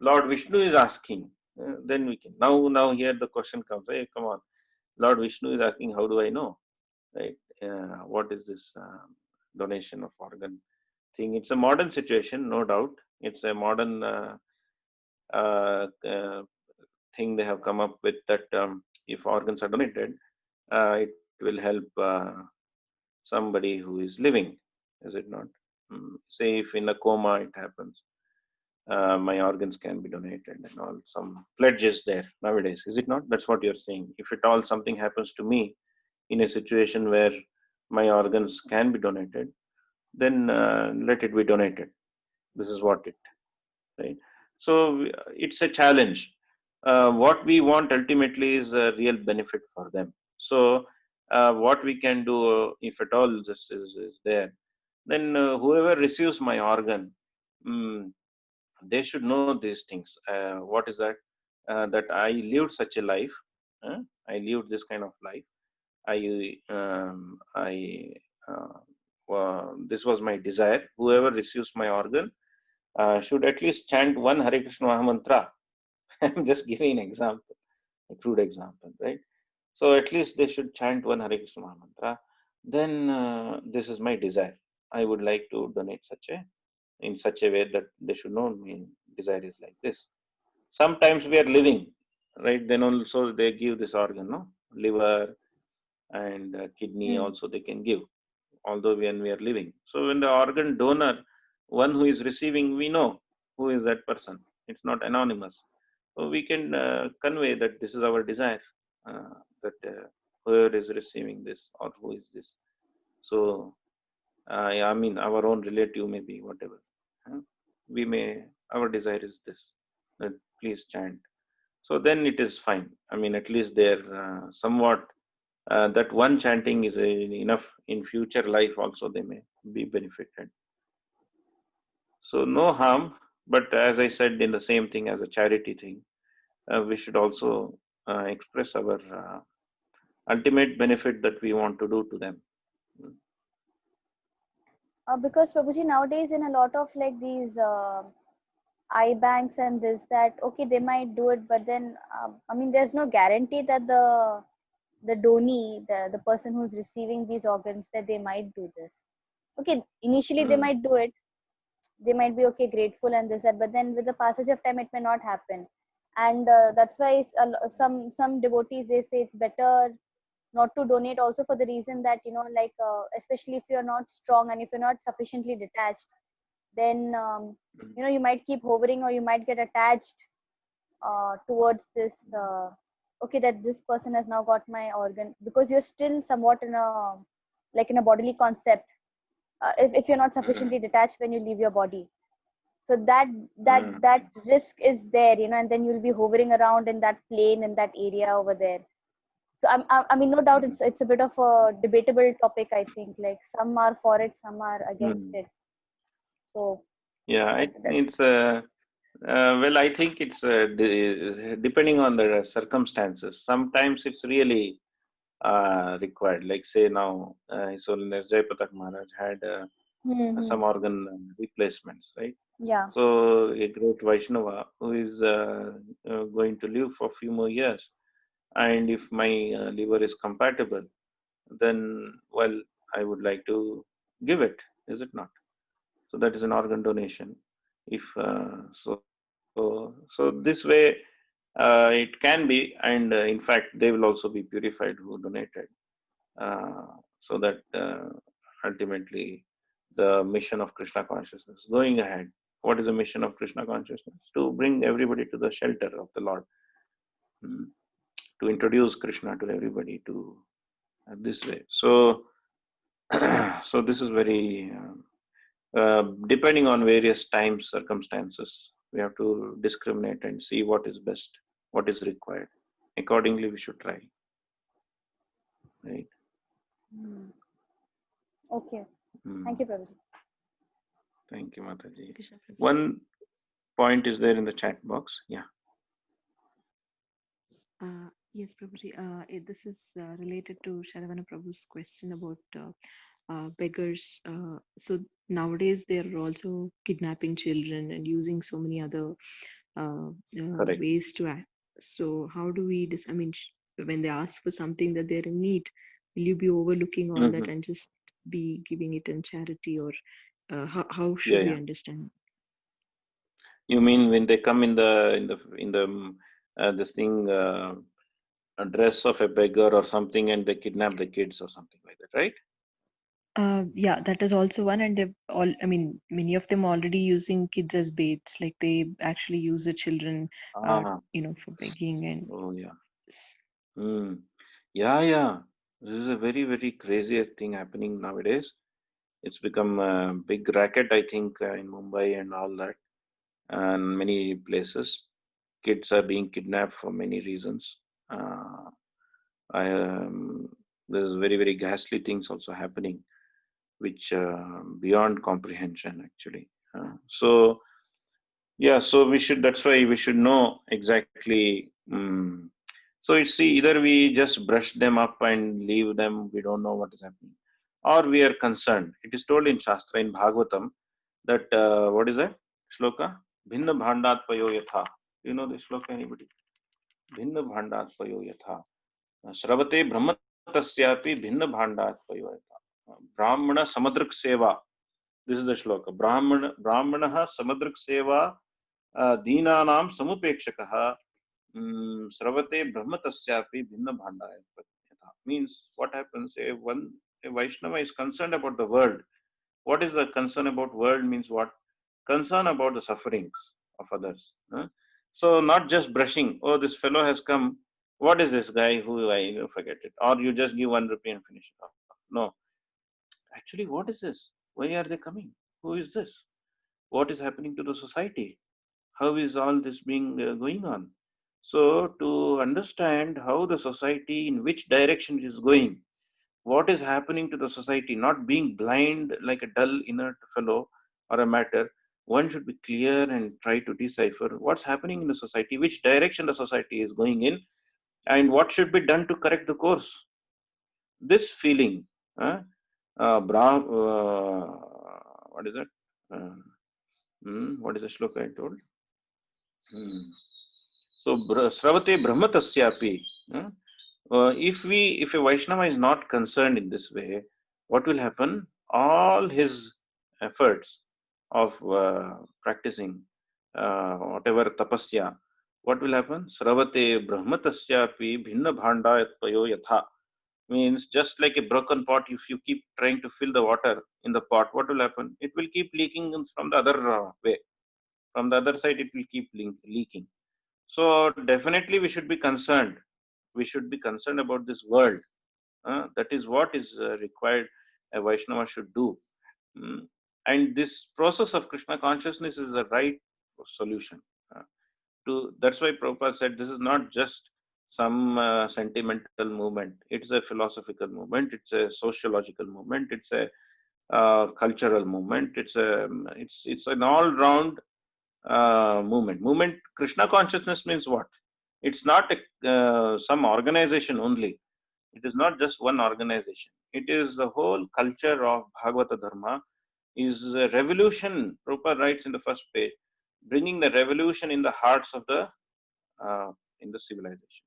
Lord Vishnu is asking, then we can. Now here the question comes. Hey, come on, Lord Vishnu is asking, how do I know? Right? What is this donation of organ thing? It's a modern situation, no doubt. It's a modern thing they have come up with, that if organs are donated, it will help somebody who is living, is it not? Say if in a coma it happens, my organs can be donated and all. Some pledges there nowadays, is it not? That's what you're saying. If at all something happens to me in a situation where my organs can be donated, then let it be donated. This is what it, right? So it's a challenge. What we want ultimately is a real benefit for them. So what we can do, if at all this is there, then whoever receives my organ, mm, they should know these things. What is that? That I lived such a life. I lived this kind of life. I this was my desire. Whoever receives my organ should at least chant one Hare Krishna Maha Mantra. I'm just giving an example, a crude example, right? So at least they should chant one Hare Krishna Maha Mantra. Then this is my desire. I would like to donate in such a way that they should know my desire is like this. Sometimes we are living, right? Then also they give this organ, no? Liver and kidney Hmm. also they can give, although when we are living. So when the organ donor, one who is receiving, we know who is that person. It's not anonymous. So we can convey that this is our desire, that whoever is receiving this or who is this. So I mean, our own relative, maybe whatever. We may, our desire is this. That please chant. So then it is fine. I mean, at least they're somewhat, that one chanting is enough. In future life also they may be benefited. So no harm, but as I said, in the same thing as a charity thing, we should also express our ultimate benefit that we want to do to them. Because Prabhuji, nowadays in a lot of like these eye banks and this, that, okay, they might do it, but then I mean, there's no guarantee that the donee, the person who's receiving these organs, that they might do this. Okay, initially they Mm, might do it, they might be okay, grateful and this, that, but then with the passage of time it may not happen. And that's why some devotees, they say it's better not to donate, also for the reason that, like especially if you're not strong and if you're not sufficiently detached, then mm, you might keep hovering, or you might get attached towards this, okay, that this person has now got my organ, because you're still somewhat in a, like in a bodily concept, if you're not mm, sufficiently detached when you leave your body. So that mm. risk is there, and then you'll be hovering around in that plane, in that area over there. So I mean, no doubt it's a bit of a debatable topic, I think. Like some are for it, some are against Mm. it. So Yeah, that it's well, I think it's depending on the circumstances. Sometimes it's really required. Like say now, His Holiness Jayapatak Maharaj had hmm some organ replacements, right? Yeah. So a great Vaishnava who is going to live for a few more years, and if my liver is compatible, then well, I would like to give it, is it not? So that is an organ donation. If so this way it can be, and in fact they will also be purified who donated, so that ultimately the mission of Krishna consciousness going ahead. What is the mission of Krishna consciousness? To bring everybody to the shelter of the Lord, mm, to introduce Krishna to everybody to this way. So, so this is very depending on various times, circumstances, we have to discriminate and see what is best, what is required. Accordingly, we should try. Right. Okay. Mm. Thank you, Prabhuji. Thank you, Mataji. Krishna Prabhuji. One point is there in the chat box. Yeah. Yes, Prabhuji. This is related to Sharavana Prabhu's question about beggars. So nowadays they are also kidnapping children and using so many other Correct. ways to act. So how do we? I mean, when they ask for something that they're in need, will you be overlooking all that and just be giving it in charity, or how should we understand? You mean when they come in the this thing, a dress of a beggar or something, and they kidnap the kids or something like that, right? Yeah, that is also one, and they've all. I mean, many of them already using kids as baits. Like they actually use the children, for begging and. Oh yeah. Yeah. This is a very, very craziest thing happening nowadays. It's become a big racket, I think, in Mumbai and all that, and many places. Kids are being kidnapped for many reasons. I there's very, very ghastly things also happening, which beyond comprehension actually. So yeah, so we should. That's why we should know exactly. So it's see, either we just brush them up and leave them. We don't know what is happening, or we are concerned. It is told in Shastra in Bhagavatam that what is that shloka? Bhinna bhandat payo yatha. You know the shloka, anybody? Bhinna bhandat payo yatha. Shravate brahmatasyapi bhinna bhandat payo yatha. Brahmana samadṛk-sevā. This is the shloka. Brahmana samadṛk-sevā dīnānām samupekṣakah sravate brahmatasyapi bhinna bhandaya. Means what happens, a Vaishnava is concerned about the world. What is the concern about world means what? Concern about the sufferings of others. So not just brushing, oh, this fellow has come, what is this guy who I forget it, or you just give 1 rupee and finish it off. No, actually, what is this? Why are they coming? Who is this? What is happening to the society? How is all this being going on? So to understand how the society, in which direction it is going, what is happening to the society, not being blind like a dull inert fellow or a matter, one should be clear and try to decipher what's happening in the society, which direction the society is going in, and what should be done to correct the course. This feeling, what is it? What is the shloka I told? So Sravate Brahmatasyapi. If a Vaishnava is not concerned in this way, what will happen? All his efforts of practicing whatever tapasya, what will happen? Sravate Brahmatasyapi bhinna bhandayatpayo yatha. Means just like a broken pot, if you keep trying to fill the water in the pot, what will happen? It will keep leaking from the other way. From the other side, it will keep leaking. So definitely we should be concerned. We should be concerned about this world. That is what is required a Vaishnava should do. And this process of Krishna consciousness is the right solution. That's why Prabhupada said this is not just some sentimental movement. It's a philosophical movement. It's a sociological movement. It's a cultural movement. It's an all-round movement. Krishna consciousness means what? It's not some organization only. It is not just one organization. It is the whole culture of Bhagavata Dharma, is a revolution. Prabhupada writes in the first page, bringing the revolution in the hearts of the in the civilization,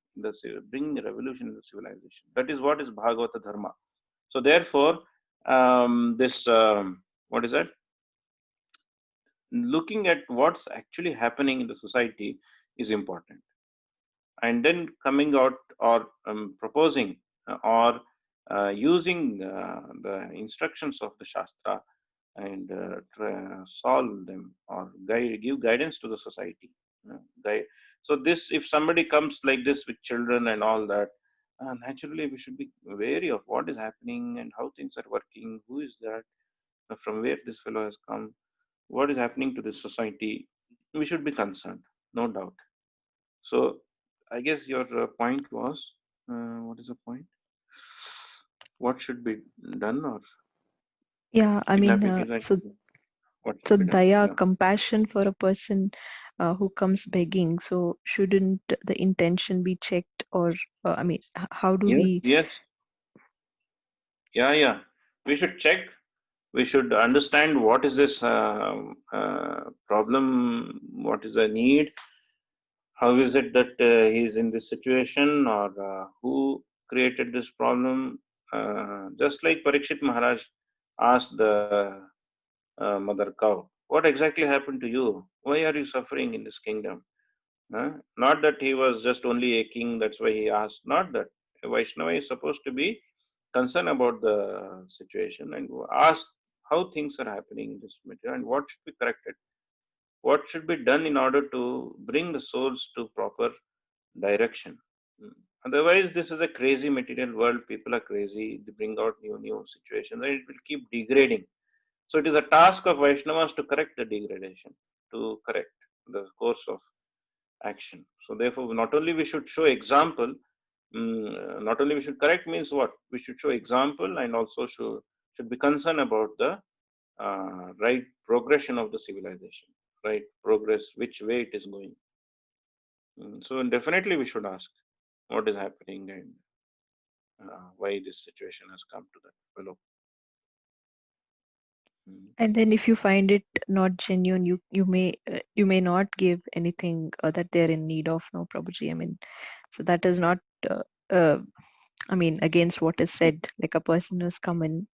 bringing a revolution in the civilization. That is what is Bhagavata Dharma. So therefore, this what is that? Looking at what's actually happening in the society is important, and then coming out or proposing or using the instructions of the Shastra and solve them or give guidance to the society. So this, if somebody comes like this with children and all that, naturally we should be wary of what is happening and how things are working, who is that, from where this fellow has come, what is happening to this society. We should be concerned, no doubt. So I guess your point was, what is the point? What should be done, or Yeah, I mean, kidnapping children? What so should be done? daya, Yeah. compassion for a person who comes begging. So shouldn't the intention be checked, or I mean, how do we? Yes. Yeah. We should check. We should understand what is this problem, what is the need, how is it that he is in this situation, or who created this problem. Just like Parikshit Maharaj asked the mother cow, what exactly happened to you? Why are you suffering in this kingdom? Not that he was just only aching, that's why he asked. Not that. A Vaishnava is supposed to be concerned about the situation and ask how things are happening in this matter and what should be corrected. What should be done in order to bring the souls to proper direction. Otherwise, this is a crazy material world. People are crazy. They bring out new situations and it will keep degrading. So it is a task of Vaishnavas to correct the degradation, to correct the course of action. So therefore, not only we should show example, not only we should correct means what? We should show example and also should be concerned about the right progression of the civilization, right progress, which way it is going. So definitely we should ask what is happening and why this situation has come to that fellow. And then if you find it not genuine, you may not give anything that they're in need of. No, Prabhuji. I mean, so that is not. I mean, against what is said. Like a person who's come in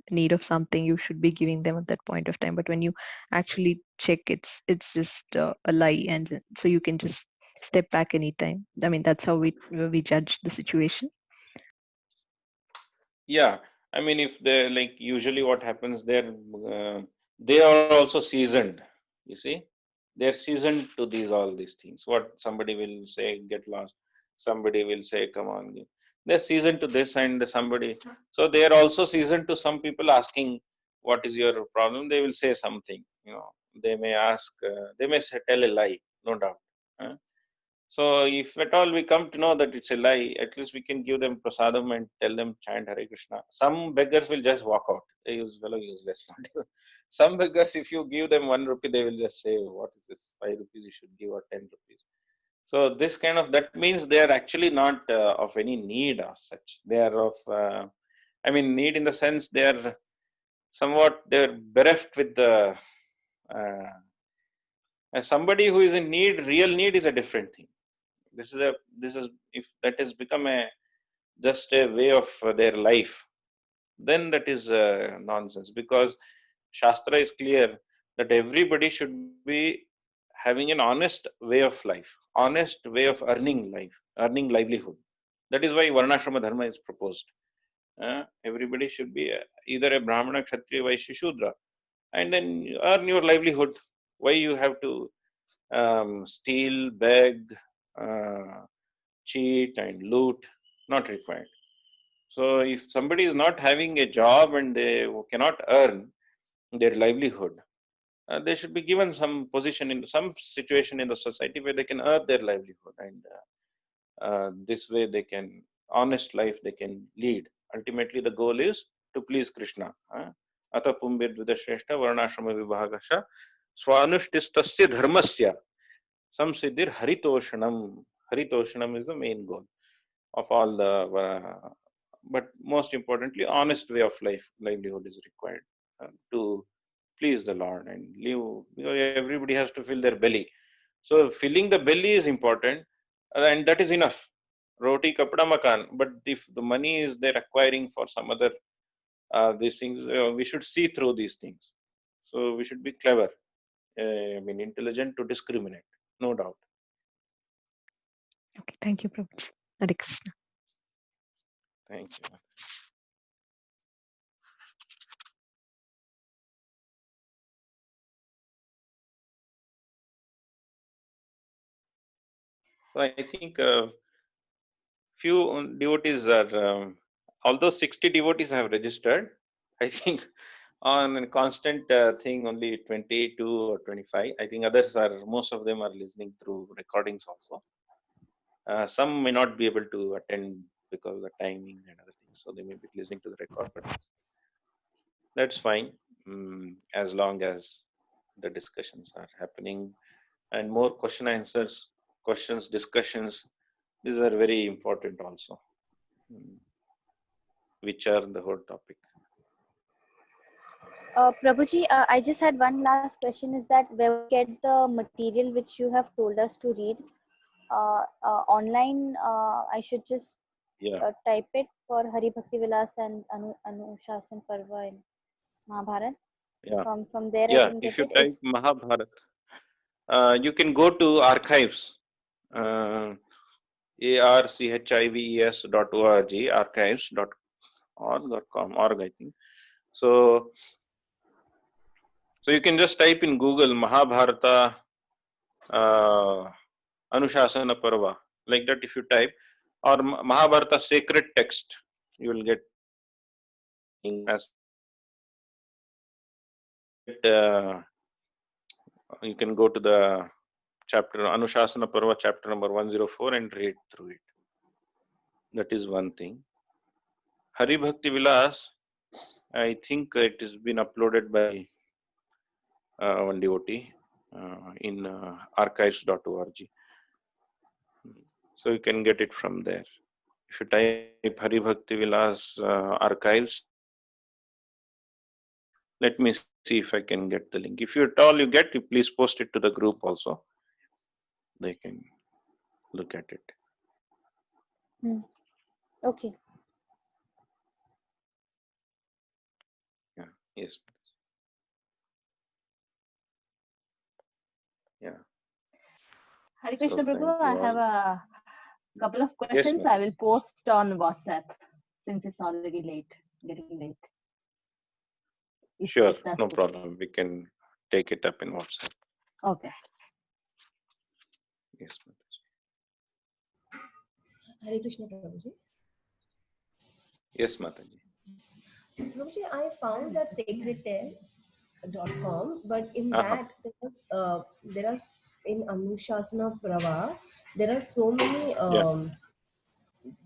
need of something, you should be giving them at that point of time. But when you actually check, it's just a lie, and so you can just step back anytime. I mean, that's how we judge the situation. Yeah, I mean, if they like usually what happens, they are also seasoned. You see, they're seasoned to all these things. What somebody will say, get lost. Somebody will say, come on. They're seasoned to this, and somebody. So they are also seasoned to some people asking, what is your problem? They will say something. They may ask. They may tell a lie. No doubt. So if at all we come to know that it's a lie, at least we can give them prasadam and tell them chant Hare Krishna. Some beggars will just walk out. They use fellow useless. Some beggars, if you give them 1 rupee, they will just say, "What is this? 5 rupees you should give, or 10 rupees." So this kind of, that means they are actually not of any need as such. They are of, I mean, need in the sense they are somewhat, they are bereft with the. Somebody who is in need, real need, is a different thing. This is if that has become just a way of their life, then that is nonsense, because Shastra is clear that everybody should be having an honest way of life, honest way of earning livelihood. That is why varnashrama dharma is proposed. Everybody should be either a brahmana, kshatriya, vaishya, shudra, and then earn your livelihood. Why you have to steal, beg, uh, cheat and loot? Not required. So if somebody is not having a job and they cannot earn their livelihood, they should be given some position in some situation in the society where they can earn their livelihood, and this way they can, honest life they can lead. Ultimately the goal is to please Krishna. Ata pumbir dvidashreshta varnashrama vibhagasha swanushtistasya dharmasya samsiddhir haritoshanam. Haritoshanam is the main goal of all the but most importantly, honest way of livelihood is required to please the Lord and live, because everybody has to fill their belly. So filling the belly is important, and that is enough. Roti kapda makan. But if the money is they're acquiring for some other these things, we should see through these things. So we should be clever, intelligent to discriminate, no doubt. Okay, thank you, Prabhuji. Hare Krishna. Thank you. So I think few devotees are, although 60 devotees have registered, I think on a constant thing only 22 or 25. I think others are, most of them are listening through recordings also. Some may not be able to attend because of the timing and other things, so they may be listening to the recordings. That's fine, as long as the discussions are happening and more question answers, questions, discussions. These are very important also, which are the whole topic. Prabhuji, I just had one last question. Is that where we get the material which you have told us to read online? I should just type it for Hari Bhakti Vilas and Anushasan Parva in Mahabharat. Yeah. From there Yeah. I can get If you it. type Mahabharat, you can go to archives. archives.org, archives.org, I think. So you can just type in Google Mahabharata Anushasana Parva, like that. If you type, or Mahabharata sacred text, you will get as you can go to the chapter Anushasana Parva, chapter number 104, and read through it. That is one thing. Hari Bhakti Vilas, I think it has been uploaded by one devotee in archives.org. So you can get it from there. If you type Hari Bhakti Vilas archives, let me see if I can get the link. If you at all you get, you please post it to the group also. They can look at it. Okay. Yeah. Yes. Yeah. Hare Krishna, So, Prabhu. I have a couple of questions. Yes, I will post on WhatsApp since it's already late, getting late. Sure, if that's no okay. problem. We can take it up in WhatsApp. Okay. Yes. Hare Krishna, Prabhuji. Yes, Mataji. Prabhuji, I found that sacredtext.com, but in that there are in Anushasana Prava, there are so many.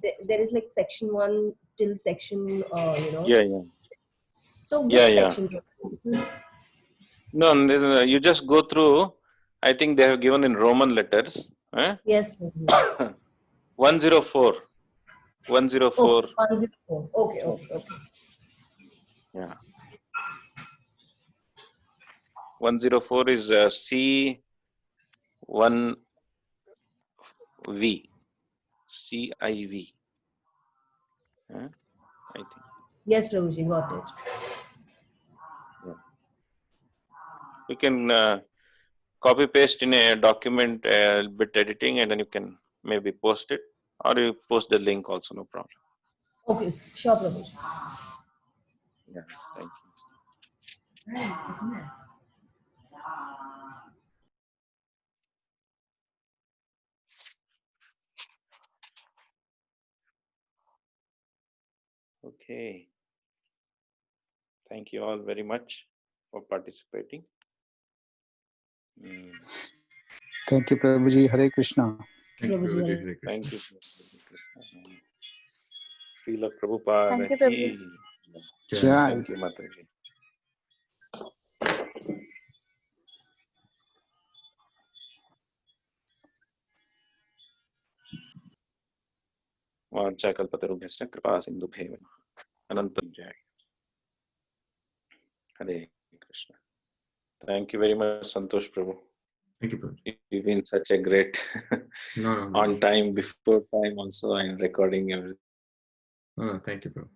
There is like section 1 till section, Yeah. So which section? No, you just go through. I think they have given in Roman letters. Yes. 104. 104. Okay, 104. Okay. Yeah. 104 is C1V. CIV. I think. Yes, Prabhuji, got it. Yeah. You can copy paste in a document, bit editing, and then you can maybe post it, or you post the link also, no problem. Okay, sure, Prabhuji. Yeah, thank you. Okay. Thank you all very much for participating. Thank you, Prabhuji. Hare Krishna. Thank you, Prabhuji. Hare Krishna. Thank you. Srila Prabhupada. Thank you, Prabhuji. Jai. Thank you, Mataji. वाञ्छाकल्पतरुभ्यश्च कृपासिन्धुभ्येव नमः। अनन्तं जय। हरे Krishna. Thank you very much, Santosh Prabhu. Thank you, Prabhuji. You've been such a great No. on time, before time also, and recording everything. No, thank you, Prabhu.